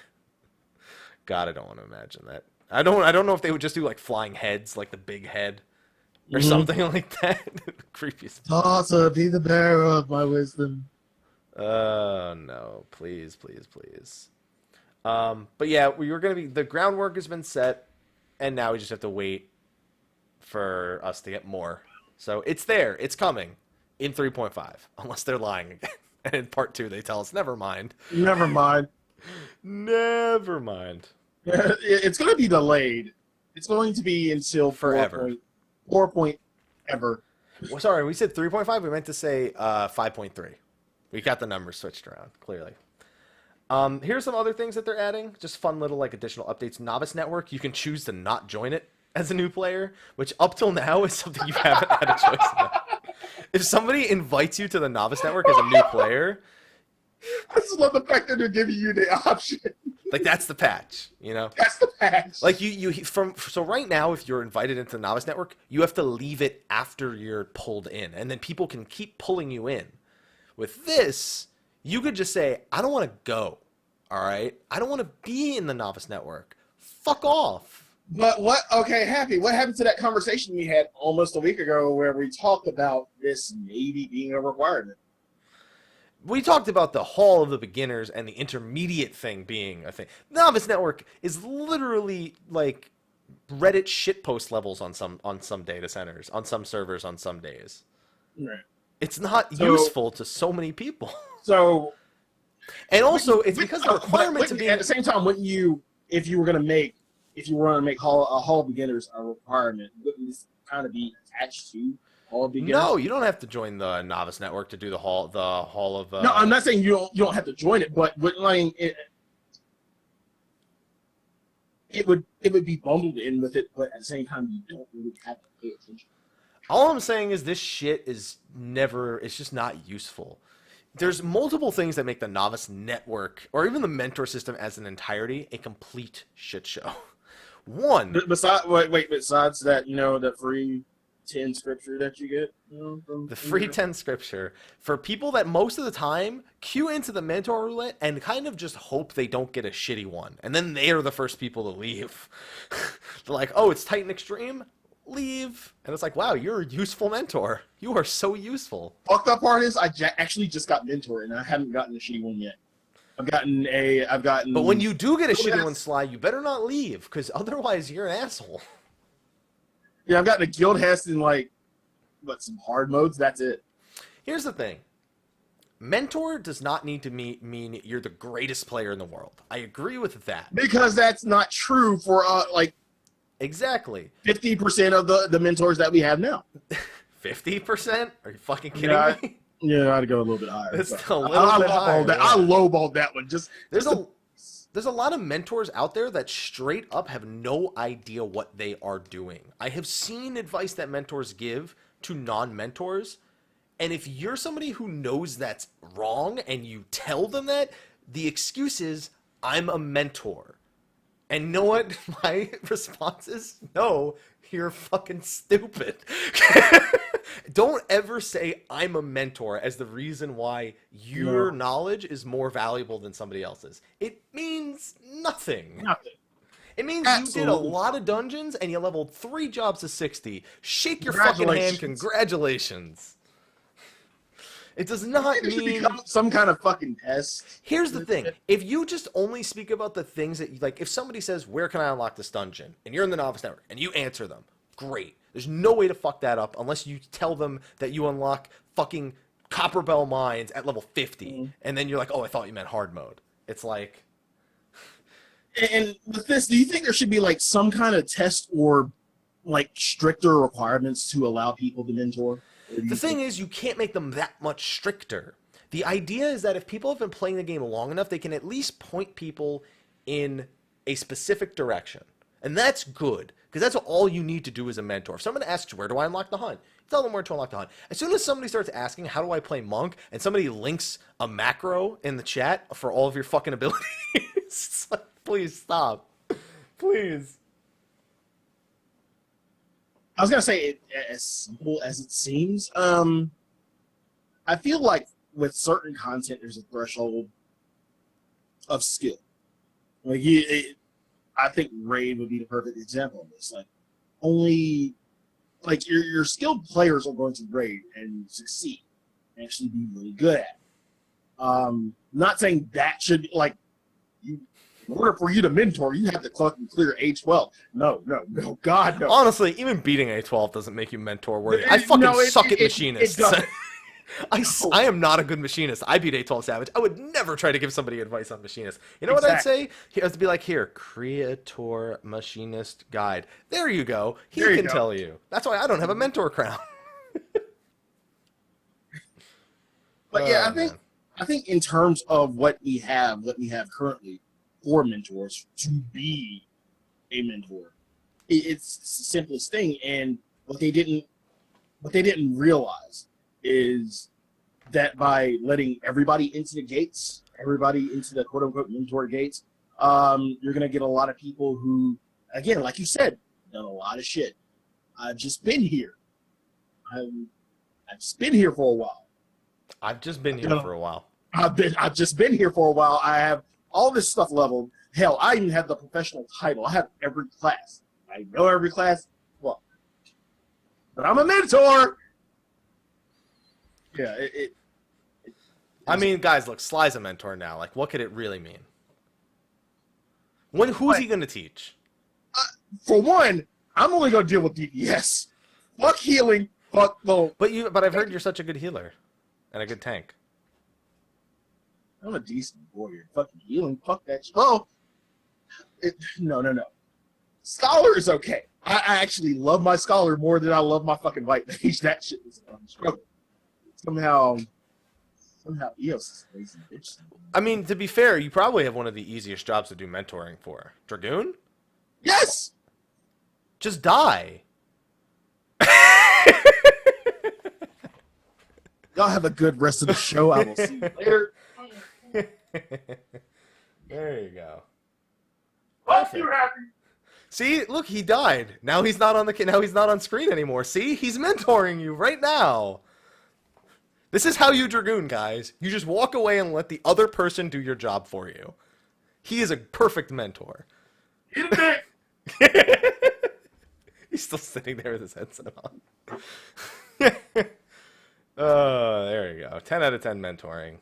God, I don't want to imagine that. I don't know if they would just do like flying heads, like the big head, or something like that. Creepiest. Tasa, be the bearer of my wisdom. No, please. But yeah, the groundwork has been set, and now we just have to wait for us to get more. So it's there, it's coming in 3.5, unless they're lying again. And in part 2, they tell us, never mind. Never mind. It's going to be delayed. It's going to be until Forever. 4 point ever. Well, sorry, we said 3.5. We meant to say 5.3. We got the numbers switched around, clearly. Here's some other things that they're adding. Just fun little like additional updates. Novice Network, you can choose to not join it as a new player, which up till now is something you haven't had a choice about. If somebody invites you to the Novice Network as a new player, I just love the fact that they're giving you the option. like that's the patch, That's the patch. Like so right now, if you're invited into the Novice Network, you have to leave it after you're pulled in, and then people can keep pulling you in. With this, you could just say, I don't want to go, all right? I don't want to be in the Novice Network. Fuck off. But Happy, what happened to that conversation we had almost a week ago where we talked about this maybe being a requirement? We talked about the Hall of the Beginners and the intermediate thing being a thing. Novice Network is literally like Reddit shitpost levels on some data centers, on some servers on some days. Right. It's not useful to so many people. So, and also, it's because the requirement to be at the same time, wouldn't you, if you were going to make Hall of Beginners a requirement, wouldn't this kind of be attached to Hall of Beginners? No, you don't have to join the Novice Network to do the Hall of. No, I'm not saying you don't have to join it, but it would be bundled in with it, but at the same time, you don't really have to pay attention. All I'm saying is this shit it's just not useful. There's multiple things that make the Novice Network, or even the mentor system as an entirety, a complete shit show. One. Besides that, the free 10 scripture that you get? The free 10 scripture. For people that most of the time queue into the mentor roulette and kind of just hope they don't get a shitty one. And then they are the first people to leave. They're like, oh, it's Titan Extreme? Leave. And it's like, wow, you're a useful mentor. You are so useful. Fucked up part is I actually just got mentor and I haven't gotten a shitty one yet. I've gotten. But when you do get a shitty one, Sly, you better not leave, because otherwise you're an asshole. Yeah, I've gotten a guild hest in some hard modes. That's it. Here's the thing. Mentor does not need to mean you're the greatest player in the world. I agree with that. Because that's not true for exactly 50% of the mentors that we have now. 50%? Are you fucking kidding me? Yeah, I'd go a little bit higher. It's a little bit higher. I lowballed that one. Just there's a lot of mentors out there that straight up have no idea what they are doing. I have seen advice that mentors give to non-mentors, and if you're somebody who knows that's wrong and you tell them that, the excuse is, I'm a mentor. And you know what my response is? No, you're fucking stupid. Don't ever say I'm a mentor as the reason why your knowledge is more valuable than somebody else's. It means nothing. Nothing. It means you did a lot of dungeons and you leveled 3 jobs to 60. Shake your fucking hand. Congratulations. It does not mean some kind of fucking test. Here's the thing. If you just only speak about the things that you like, if somebody says, where can I unlock this dungeon? And you're in the novice network and you answer them, great. There's no way to fuck that up unless you tell them that you unlock fucking Copperbell Mines at level 50. Mm-hmm. And then you're like, oh, I thought you meant hard mode. It's like... And with this, do you think there should be like some kind of test or like stricter requirements to allow people to mentor? The thing is, you can't make them that much stricter. The idea is that if people have been playing the game long enough, they can at least point people in a specific direction. And that's good, because that's all you need to do as a mentor. If someone asks, where do I unlock the hunt? Tell them where to unlock the hunt. As soon as somebody starts asking, how do I play monk? And somebody links a macro in the chat for all of your fucking abilities. It's like, please stop. Please. I was gonna say, as simple as it seems, I feel like with certain content, there's a threshold of skill. Like, I think Raid would be the perfect example of this. Like, only like your skilled players are going to Raid and succeed, and actually be really good at it. Not saying that should like you. In order for you to mentor, you have to clear A12. No, God, no. Honestly, even beating A12 doesn't make you mentor worthy. I fucking suck at machinists. I am not a good machinist. I beat A12 Savage. I would never try to give somebody advice on machinist. You know what I'd say? He has to be like, here, Creator Machinist Guide. There you go. He can tell you. That's why I don't have a mentor crown. But yeah, I think in terms of what we have currently, for mentors to be a mentor, it's the simplest thing. And what they didn't realize is that by letting everybody into the gates, everybody into the quote unquote mentor gates, you're gonna get a lot of people who, again, like you said, done a lot of shit. I've just been here. I've just been here for a while. I've just been here for a while. I've just been here for a while. I have all this stuff leveled. Hell, I even have the professional title. I have every class. I know every class. Well, but I'm a mentor. Yeah, I mean, guys, look, Sly's a mentor now. Like, what could it really mean? Who's he going to teach? For one, I'm only going to deal with DPS. Fuck healing. Fuck low. But I've heard you're such a good healer and a good tank. I'm a decent warrior. Fucking healing. Fuck that shit. Oh, no. Scholar is okay. I actually love my scholar more than I love my fucking white mage. That shit is a struggle. Somehow EOS is a lazy bitch. I mean, to be fair, you probably have one of the easiest jobs to do mentoring for. Dragoon? Yes! Just die. Y'all have a good rest of the show. I will see you later. There you go. Hope you're happy. See, look, he died. Now he's not on screen anymore. See, he's mentoring you right now. This is how you dragoon, guys. You just walk away and let the other person do your job for you. He is a perfect mentor. He's still sitting there with his headset on. Oh, there you go. 10 out of 10 mentoring.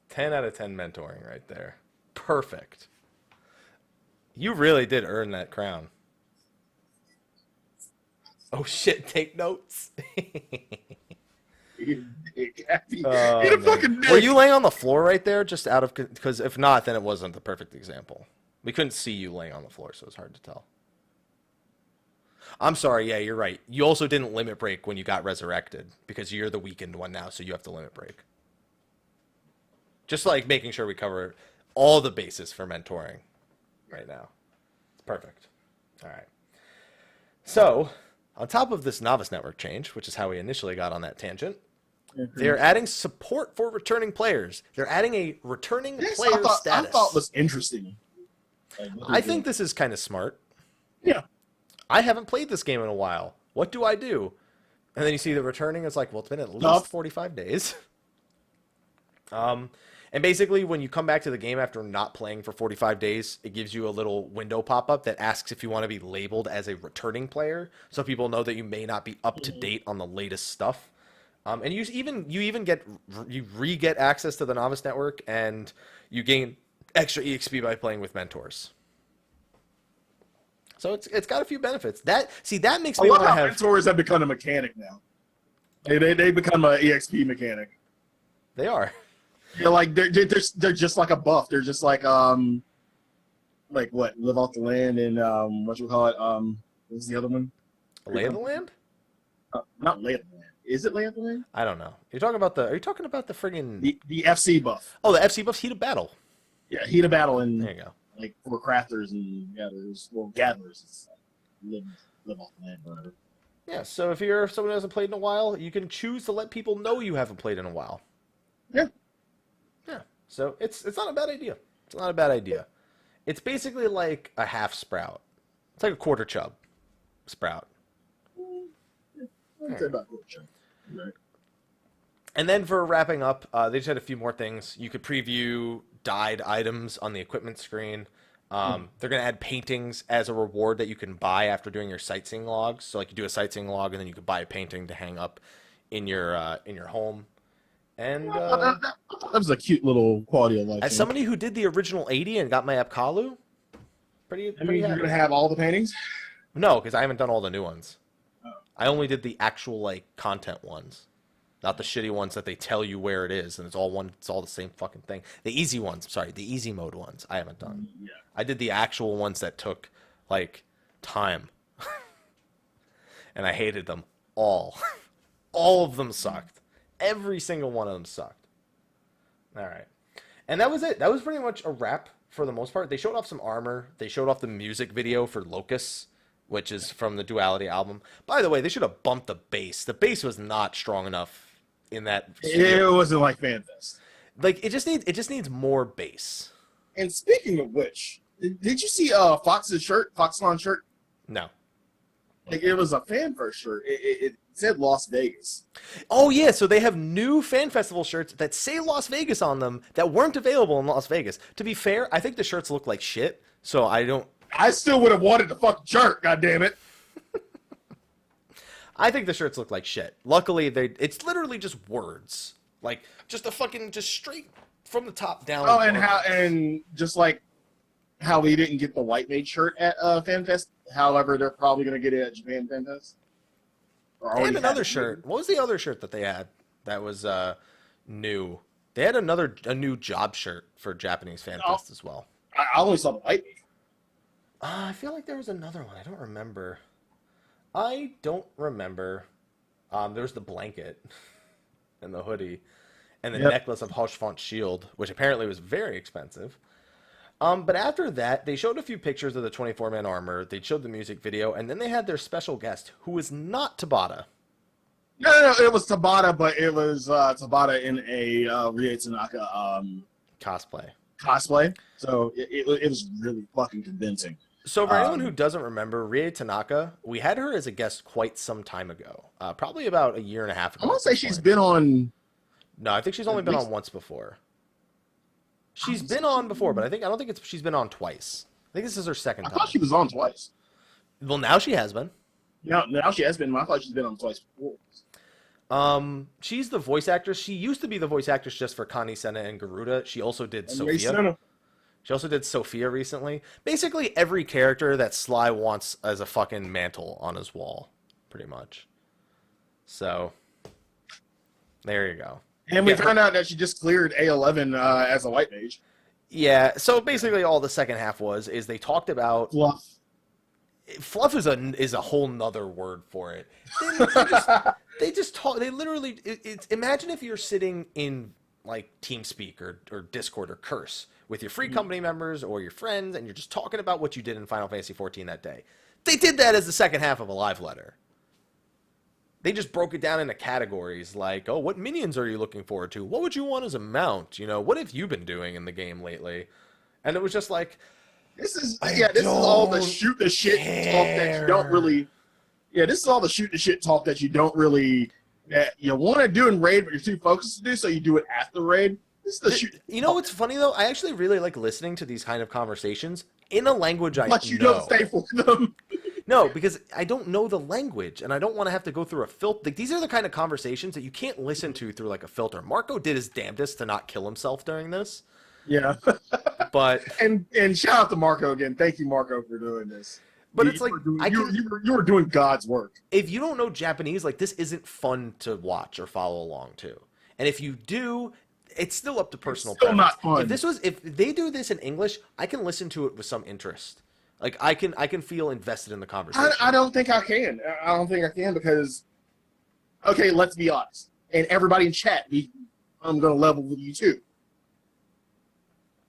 10 out of 10 mentoring right there. Perfect. You really did earn that crown. Oh shit, take notes. Were you laying on the floor right there just out of, because if not, then it wasn't the perfect example. We couldn't see you laying on the floor, so it's hard to tell. I'm sorry, yeah, you're right. You also didn't limit break when you got resurrected because you're the weakened one now, so you have to limit break. Just like making sure we cover all the bases for mentoring right now. It's perfect. All right. So, on top of this novice network change, which is how we initially got on that tangent, they're adding support for returning players. They're adding a returning player status. I thought was interesting. I think this is kind of smart. Yeah. I haven't played this game in a while. What do I do? And then you see the returning. It's like, well, it's been at least 45 days. And basically, when you come back to the game after not playing for 45 days, it gives you a little window pop-up that asks if you want to be labeled as a returning player, so people know that you may not be up to date on the latest stuff. And you re-get access to the novice network, and you gain extra EXP by playing with mentors. So it's got a few benefits. That makes me want to have mentors have become a mechanic now. They become an EXP mechanic. They are. Yeah, like they're just like a buff. They're just like what, live off the land and what you call it, what's the other one? Lay of the Land? Not Lay of the Land. Is it Lay of the Land? I don't know. Are you talking about the friggin' the FC buff? Oh, the FC buff's Heat of Battle. Yeah, Heat of Battle, and there you go. Like for crafters and gatherers, it's like live off the land or whatever. Yeah, so if you're someone who hasn't played in a while, you can choose to let people know you haven't played in a while. Yeah. Yeah. So it's not a bad idea. It's not a bad idea. It's basically like a half sprout. It's like a quarter chub sprout. I'd say about a quarter chub. Right. And then for wrapping up, they just had a few more things. You could preview dyed items on the equipment screen. They're going to add paintings as a reward that you can buy after doing your sightseeing logs. So like you do a sightseeing log and then you could buy a painting to hang up in your home. And that was a cute little quality of life. As somebody who did the original 80 and got my Epkalu, pretty you're happy. going to have all the paintings? No, because I haven't done all the new ones. Oh. I only did the actual like content ones. Not the shitty ones that they tell you where it is and it's all the same fucking thing. The easy ones, sorry, the easy mode ones I haven't done. Yeah. I did the actual ones that took like time. And I hated them all. All of them sucked. Every single one of them sucked. All right. And that was it. That was pretty much a wrap for the most part. They showed off some armor. They showed off the music video for Locus, which is from the Duality album. By the way, they should have bumped the bass. The bass was not strong enough in that studio. It wasn't like FanFest. Like it just needs more bass. And speaking of which, did you see Fox's shirt, Foxconn shirt? No. Like it was a FanFest shirt. It said Las Vegas. Oh yeah, so they have new fan festival shirts that say Las Vegas on them that weren't available in Las Vegas. To be fair, I think the shirts look like shit, so I still would have wanted the fucking shirt, goddammit. I think the shirts look like shit. Luckily, it's literally just words. Like, just straight from the top down. Oh, and just like how we didn't get the White Mage shirt at FanFest, however, they're probably going to get it at Japan FanFest. They had another shirt. What was the other shirt that they had that was new? They had a new job shirt for Japanese FanFest as well. I only saw the White Mage. I feel like there was another one. I don't remember. There was the blanket and the hoodie and the necklace of Hushfont Shield, which apparently was very expensive. But after that, they showed a few pictures of the 24-man armor. They showed the music video, and then they had their special guest, who was not Tabata. No, it was Tabata, but it was Tabata in a Rie Tanaka cosplay. So it was really fucking convincing. So for anyone who doesn't remember, Rie Tanaka, we had her as a guest quite some time ago. Probably about a year and a half ago. I want to say she's been on... No, I think she's only been on once before. She's been on before, but I don't think she's been on twice. I think this is her second time. I thought she was on twice. Well, now she has been. Now she has been. I thought she's been on twice before. She's the voice actress. She used to be the voice actress just for Connie Senna and Garuda. She also did Sophia. She also did Sophia recently. Basically, every character that Sly wants as a fucking mantle on his wall, pretty much. So, there you go. And we found out that she just cleared A11 as a White Mage. Yeah, so basically all the second half is they talked about... Fluff. Fluff is a whole nother word for it. They just talk... They literally... Imagine if you're sitting in like TeamSpeak or Discord or Curse with your free company members or your friends, and you're just talking about what you did in Final Fantasy XIV that day. They did that as the second half of a live letter. They just broke it down into categories like, oh, what minions are you looking forward to? What would you want as a mount? You know, what have you been doing in the game lately? And it was just like, this is all the shoot the shit talk that you don't really. Yeah, this is all the shoot the shit talk that you don't really that you want to do in raid, but you're too focused to do, so you do it after raid. This is the shoot. You know what's funny though? I actually really like listening to these kind of conversations in a language I know. But you don't stay for them. No, because I don't know the language, and I don't want to have to go through a filter. Like, these are the kind of conversations that you can't listen to through like a filter. Marco did his damnedest to not kill himself during this. Yeah. But and shout out to Marco again. Thank you, Marco, for doing this. But it's like you were doing God's work. If you don't know Japanese, like this isn't fun to watch or follow along to. And if you do, it's still up to personal preference. Not fun. If they do this in English, I can listen to it with some interest. Like I can feel invested in the conversation. I don't think I can. I don't think I can because, okay, let's be honest. And everybody in chat, I'm going to level with you too.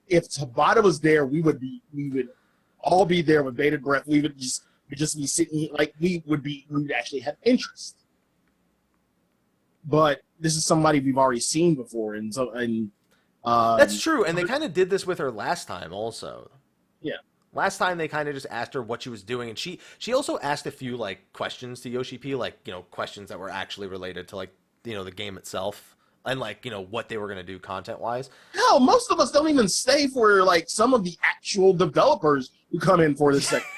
If Tabata was there, we would all be there with bated breath. We would just be sitting like we would actually have interest. But this is somebody we've already seen before, that's true. And they kind of did this with her last time, also. Yeah. Last time they kind of just asked her what she was doing, and she also asked a few like questions to Yoshi P, like questions that were actually related to like the game itself. And like what they were gonna do content wise. Hell, most of us don't even stay for like some of the actual developers who come in for this second.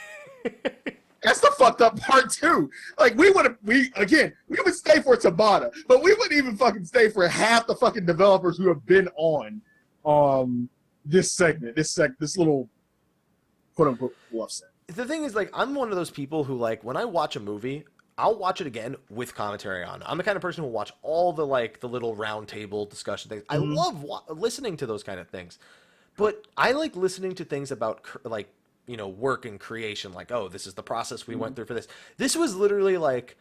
That's the fucked up part too. Like we would stay for Tabata, but we wouldn't even fucking stay for half the fucking developers who have been on this segment, this little quote unquote fluff set. The thing is, like, I'm one of those people who like when I watch a movie, I'll watch it again with commentary on. I'm the kind of person who will watch all the like the little round table discussion things. I love listening to those kind of things, but I like listening to things about like work and creation. Like, oh, this is the process we went through for this. This was literally like,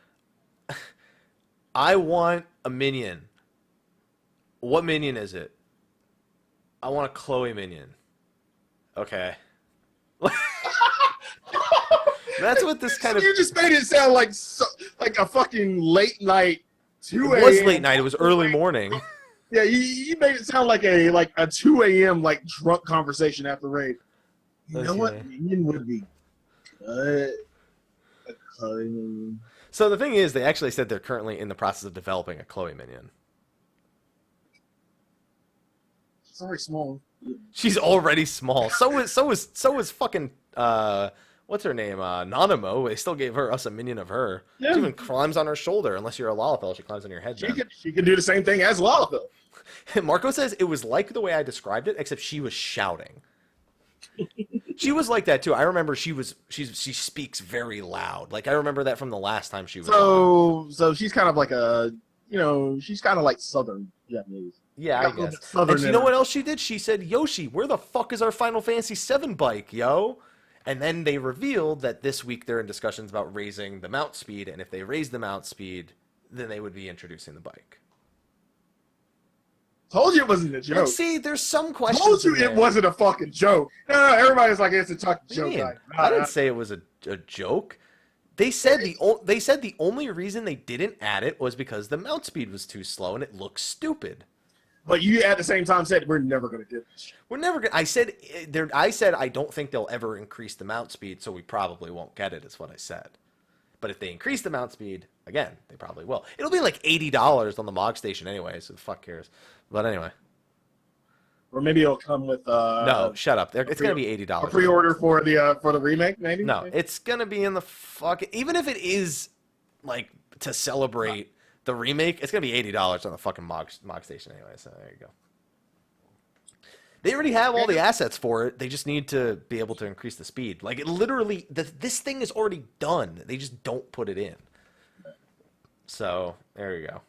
I want a minion. What minion is it? I want a Chloe minion. Okay. That's what this kind of. You just made it sound like a fucking late night 2 a.m. It was late night. It was early morning. Yeah, you made it sound like a 2 a.m. like drunk conversation after raid. You know what? Minion would be good. So the thing is, they actually said they're currently in the process of developing a Chloe minion. She's already small. She's already small. So is fucking what's her name? Nanamo. They still gave us a minion of her. Yeah. She even climbs on her shoulder. Unless you're a Lalafell, she climbs on your head. She can do the same thing as Lalafell. Marco says it was like the way I described it, except she was shouting. She was like that too. I remember she speaks very loud. Like I remember that from the last time she was. So she's kind of like she's kind of like Southern Japanese. Yeah, I guess. And you know what else she did? She said, Yoshi, where the fuck is our Final Fantasy VII bike, yo? And then they revealed that this week they're in discussions about raising the mount speed, and if they raise the mount speed, then they would be introducing the bike. Told you it wasn't a joke. And see, there's some questions. Told you it wasn't a fucking joke. No, everybody's like, it's a fucking joke. I didn't say it was a joke. They said the only reason they didn't add it was because the mount speed was too slow and it looks stupid. But you at the same time said we're never going to do this. We're never going. I said I don't think they'll ever increase the mount speed, so we probably won't get it. Is what I said. But if they increase the mount speed again, they probably will. It'll be like $80 on the Mog Station anyway, so fuck cares. But anyway. Or maybe it'll come with no, shut up. It's gonna be $80. A pre-order for the remake, maybe. No, it's gonna be in the even if it is like to celebrate the remake, it's gonna be $80 on the fucking Mog Station anyway. So there you go. They already have all the assets for it. They just need to be able to increase the speed. Like it literally, this thing is already done. They just don't put it in. So there you go.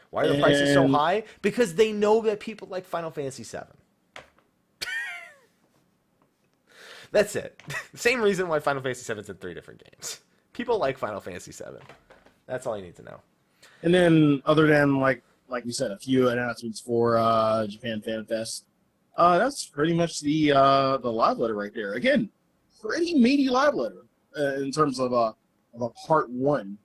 Why are the prices so high? Because they know that people like Final Fantasy VII. That's it. Same reason why Final Fantasy VII is in 3 different games. People like Final Fantasy VII. That's all you need to know. And then, other than like like you said, a few announcements for Japan Fan Fest. That's pretty much the live letter right there. Again, pretty meaty live letter in terms of a part one.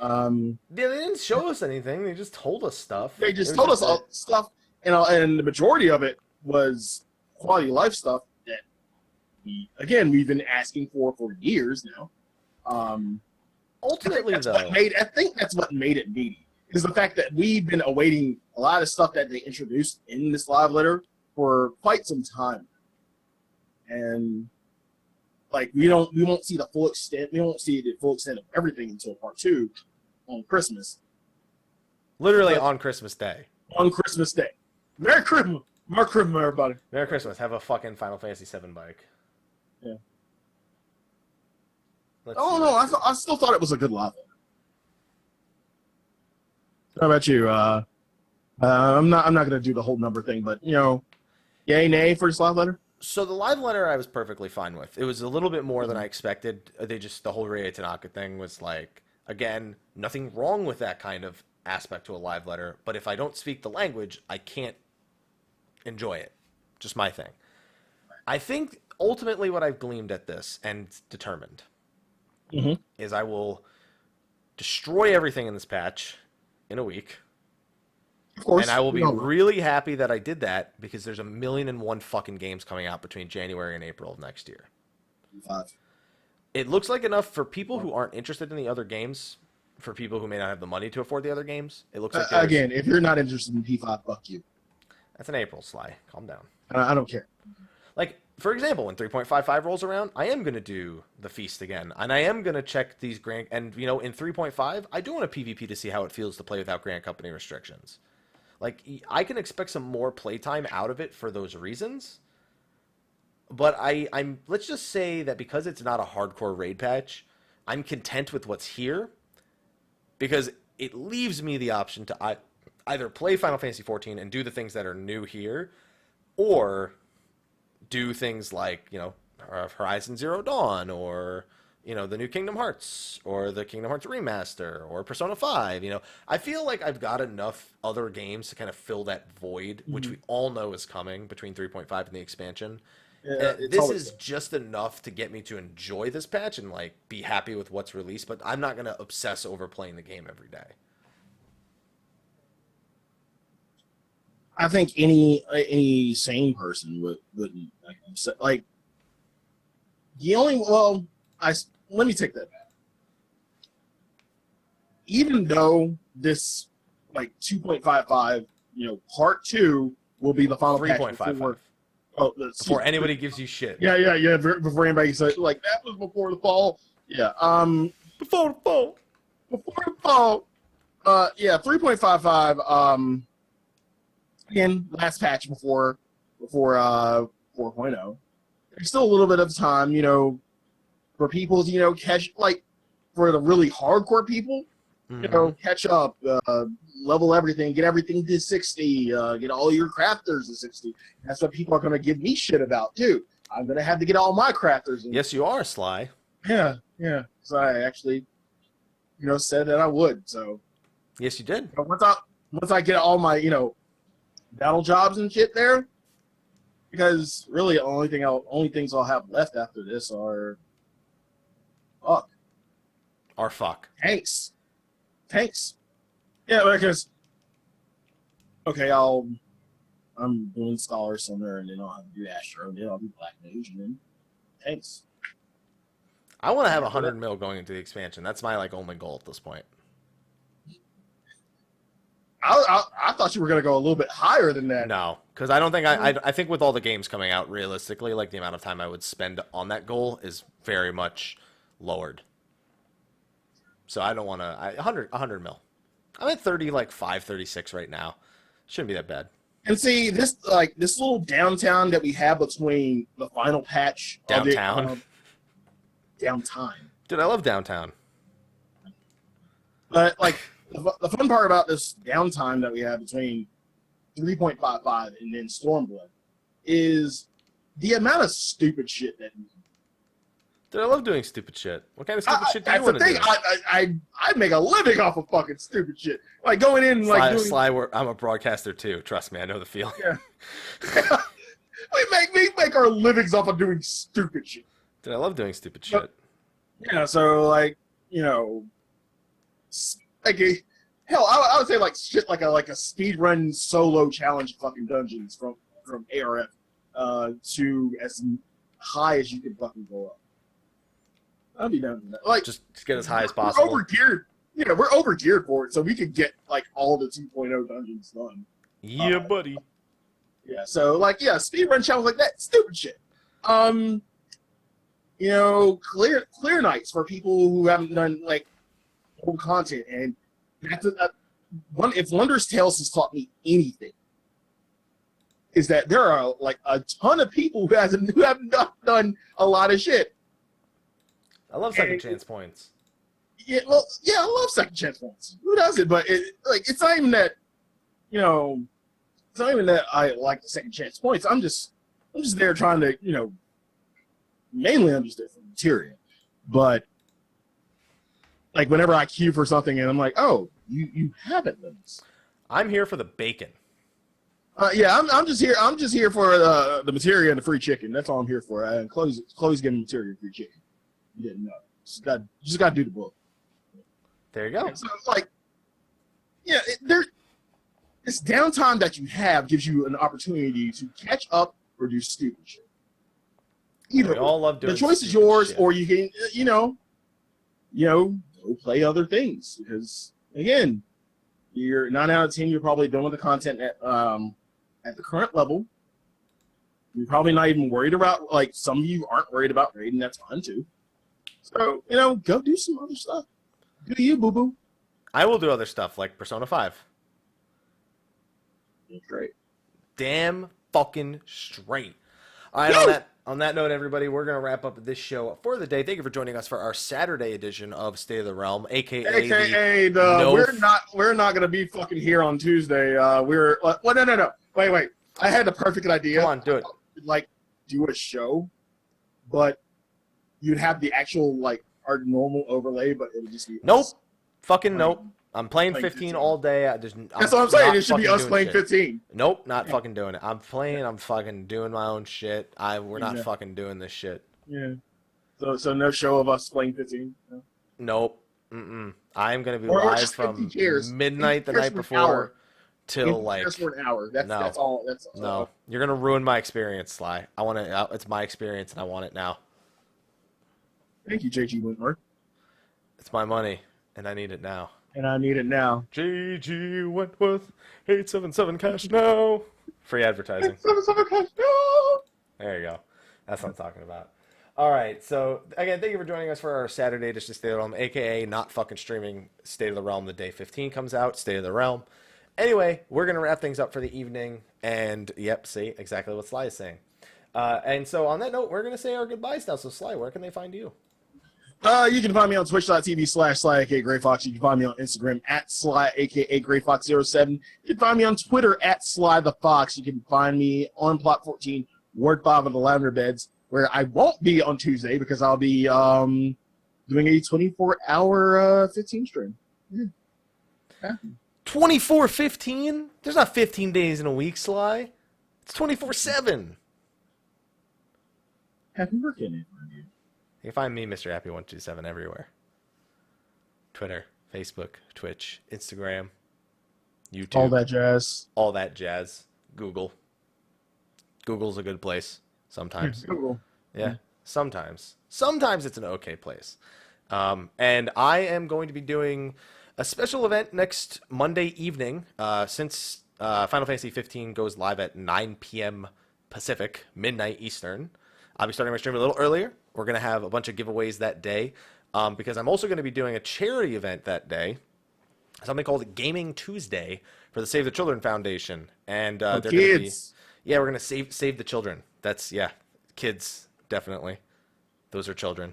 Yeah, they didn't show us anything. They just told us stuff. They just told us stuff, and the majority of it was quality of life stuff that we've been asking for years now. Ultimately, I think that's what made it meaty, is the fact that we've been awaiting a lot of stuff that they introduced in this live letter for quite some time, and like we won't see the full extent. We won't see the full extent of everything until part 2 on Christmas. Literally on Christmas Day. On Christmas Day. Merry Christmas, everybody. Merry Christmas. Have a fucking Final Fantasy VII bike. Yeah. I I still thought it was a good live letter. How about you? I'm not going to do the whole number thing, but yay, nay for this live letter. So the live letter I was perfectly fine with. It was a little bit more than I expected. The whole Rei Tanaka thing was like, again, nothing wrong with that kind of aspect to a live letter, but if I don't speak the language, I can't enjoy it. Just my thing. I think ultimately what I've gleamed at this and determined is I will destroy everything in this patch in a week. Of course. And I will be really happy that I did that, because there's 1,000,001 fucking games coming out between January and April of next year. 5. It looks like enough for people who aren't interested in the other games, for people who may not have the money to afford the other games. It looks like again, if you're not interested in P5, fuck you. That's an April, Sly. Calm down. I don't care. Like, for example, when 3.55 rolls around, I am going to do the feast again. And I am going to check these Grand... And, in 3.5, I do want a PvP to see how it feels to play without Grand Company restrictions. Like, I can expect some more playtime out of it for those reasons. But I'm... Let's just say that because it's not a hardcore raid patch, I'm content with what's here. Because it leaves me the option to either play Final Fantasy XIV and do the things that are new here, or do things like, Horizon Zero Dawn, or, the new Kingdom Hearts, or the Kingdom Hearts Remaster, or Persona 5. I feel like I've got enough other games to kind of fill that void, which we all know is coming between 3.5 and the expansion. Yeah, this is just enough to get me to enjoy this patch and be happy with what's released, but I'm not going to obsess over playing the game every day. I think any sane person wouldn't like the only let me take that back. Even though this 2.55, part 2 will be the final patch 3.55. Before anybody gives you shit. Yeah. Before anybody says that was before the fall. Yeah. Before the fall. Before the fall. 3.55. Again, last patch before 4.0. There's still a little bit of time, for people to catch for the really hardcore people, catch up, level everything, get everything to 60, get all your crafters to 60. That's what people are going to give me shit about too. I'm going to have to get all my crafters. Yes, you are, Sly. Yeah. So I actually, said that I would. So. Yes, you did. Once I get all my, battle jobs and shit there, because really the only things I'll have left after this are fuck. Tanks. Yeah, because I'm doing Scholar somewhere, and then I'll have to do Astro, and then I'll do Black Mage, and then tanks. I want to have 100 mil going into the expansion. That's my only goal at this point. I thought you were going to go a little bit higher than that. No, because I don't think I think with all the games coming out, realistically, the amount of time I would spend on that goal is very much lowered. So I don't want to. 100 mil. I'm at 35, 36 right now. Shouldn't be that bad. And see this little downtown that we have between the final patch. Downtown. Downtime. Dude, I love downtown. But the fun part about this downtime that we have between 3.55 and then Stormblood is the amount of stupid shit that Dude, I love doing stupid shit. What kind of stupid shit do you That's the want to thing. do? I make a living off of fucking stupid shit. Like going in and like doing. I'm a broadcaster too. Trust me, I know the feeling. Yeah. we make our livings off of doing stupid shit. Dude, I love doing stupid shit. Yeah, so like like hell, I would say like shit like a speed run solo challenge fucking dungeons from ARF to as high as you can fucking go up. I'd be done with that. Like just get as high as possible. We're over geared. We're over geared for it, so we could get like all the 2.0 dungeons done. Yeah, buddy. Yeah, so like speed run challenge like that, stupid shit. Clear nights for people who haven't done like old content, and that's if Wondrous Tales has taught me anything, is that there are like a ton of people who haven't done a lot of shit. I love second chance points. Yeah, well, yeah, I love second chance points. Who doesn't? But it's not even that, it's not even that I like the second chance points. I'm just there trying to, mainly I'm just there for material. But like whenever I queue for something and I'm like, oh, you haven't done this. I'm here for the bacon. Yeah, I'm just here. I'm just here for the material and the free chicken. That's all I'm here for. And Chloe's getting material and free chicken. You didn't know. Just got to do the book. There you go. So like, this downtime that you have gives you an opportunity to catch up or do stupid shit. Either we all love doing the choice is yours, shit. or you can, go play other things. Because again, you're 9 out of 10. You're probably done with the content at the current level. You're probably not even worried about, like, some of you aren't worried about raiding. That's fine too. So go do some other stuff. Do you, boo boo? I will do other stuff like Persona 5. Great. Damn fucking straight. All right, on that note, everybody, we're going to wrap up this show for the day. Thank you for joining us for our Saturday edition of State of the Realm, aka we're not going to be fucking here on Tuesday. No. Wait. I had the perfect idea. Come on, do it. Like, do a show, but you'd have the actual, like, our normal overlay, but it would just be nope. us. Fucking nope. I'm playing 15 all day. That's what I'm saying. It should be us playing 15. Nope, not fucking doing it. I'm fucking doing my own shit. We're not fucking doing this shit. Yeah. So no show of us playing 15? No? Nope. I'm going to be live from midnight the night before till like... for an hour. That's all. No. You're going to ruin my experience, Sly. I want it. It's my experience and I want it now. Thank you, JG Wentworth. It's my money and I need it now. And I need it now. JG Wentworth, 877 cash now. Free advertising. 877 cash now. There you go. That's what I'm talking about. All right. So, again, thank you for joining us for our Saturday edition of State of the Realm, a.k.a. not fucking streaming State of the Realm the day 15 comes out, State of the Realm. Anyway, we're going to wrap things up for the evening. And, yep, see, exactly what Sly is saying. And so, on that note, we're going to say our goodbyes now. So, Sly, where can they find you? You can find me on twitch.tv/Slyakagreyfox. You can find me on Instagram at Sly, aka Greyfox07. You can find me on Twitter at Slythefox. You can find me on Plot 14, Ward 5 of the Lavender Beds, where I won't be on Tuesday because I'll be doing a 24-hour 15 stream. Yeah. 24/15? There's not 15 days in a week, Sly. It's 24/7. Happy birthday, dude. You can find me, Mr. Happy127, everywhere. Twitter, Facebook, Twitch, Instagram, YouTube. All that jazz. All that jazz. Google. Google's a good place sometimes. Google. Yeah, sometimes. Sometimes it's an okay place. And I am going to be doing a special event next Monday evening. Since Final Fantasy 15 goes live at 9 p.m. Pacific, midnight Eastern, I'll be starting my stream a little earlier. We're going to have a bunch of giveaways that day because I'm also going to be doing a charity event that day, something called Gaming Tuesday for the Save the Children Foundation. And they're going to be, we're going to save the children. That's, kids, definitely. Those are children.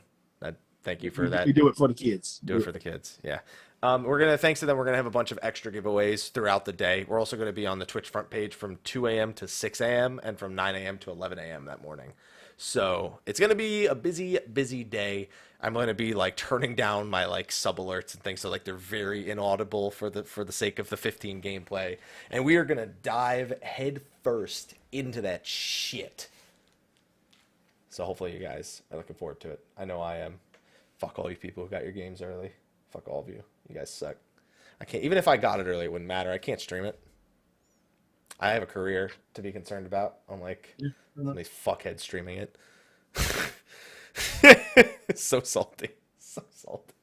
Thank you for that. We do it for the kids. Do it for the kids, yeah. Thanks to them, we're going to have a bunch of extra giveaways throughout the day. We're also going to be on the Twitch front page from 2 a.m. to 6 a.m. and from 9 a.m. to 11 a.m. that morning. So it's going to be a busy, busy day. I'm going to be like turning down my like sub alerts and things, so like they're very inaudible for the sake of the 15 gameplay. And we are going to dive head first into that shit. So hopefully you guys are looking forward to it. I know I am. Fuck all you people who got your games early. Fuck all of you. You guys suck. I can't, even if I got it early, it wouldn't matter. I can't stream it. I have a career to be concerned about. Unlike these fuckheads streaming it. So salty. So salty.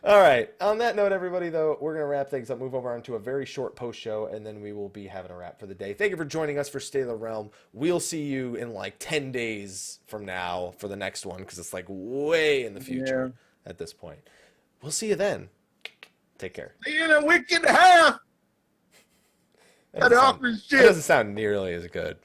All right. On that note, everybody, though, we're going to wrap things up, move over onto a very short post show, and then we will be having a wrap for the day. Thank you for joining us for State of the Realm. We'll see you in like 10 days from now for the next one, because it's like way in the future at this point. We'll see you then. Take care. See you in a week and a half. That doesn't sound nearly as good.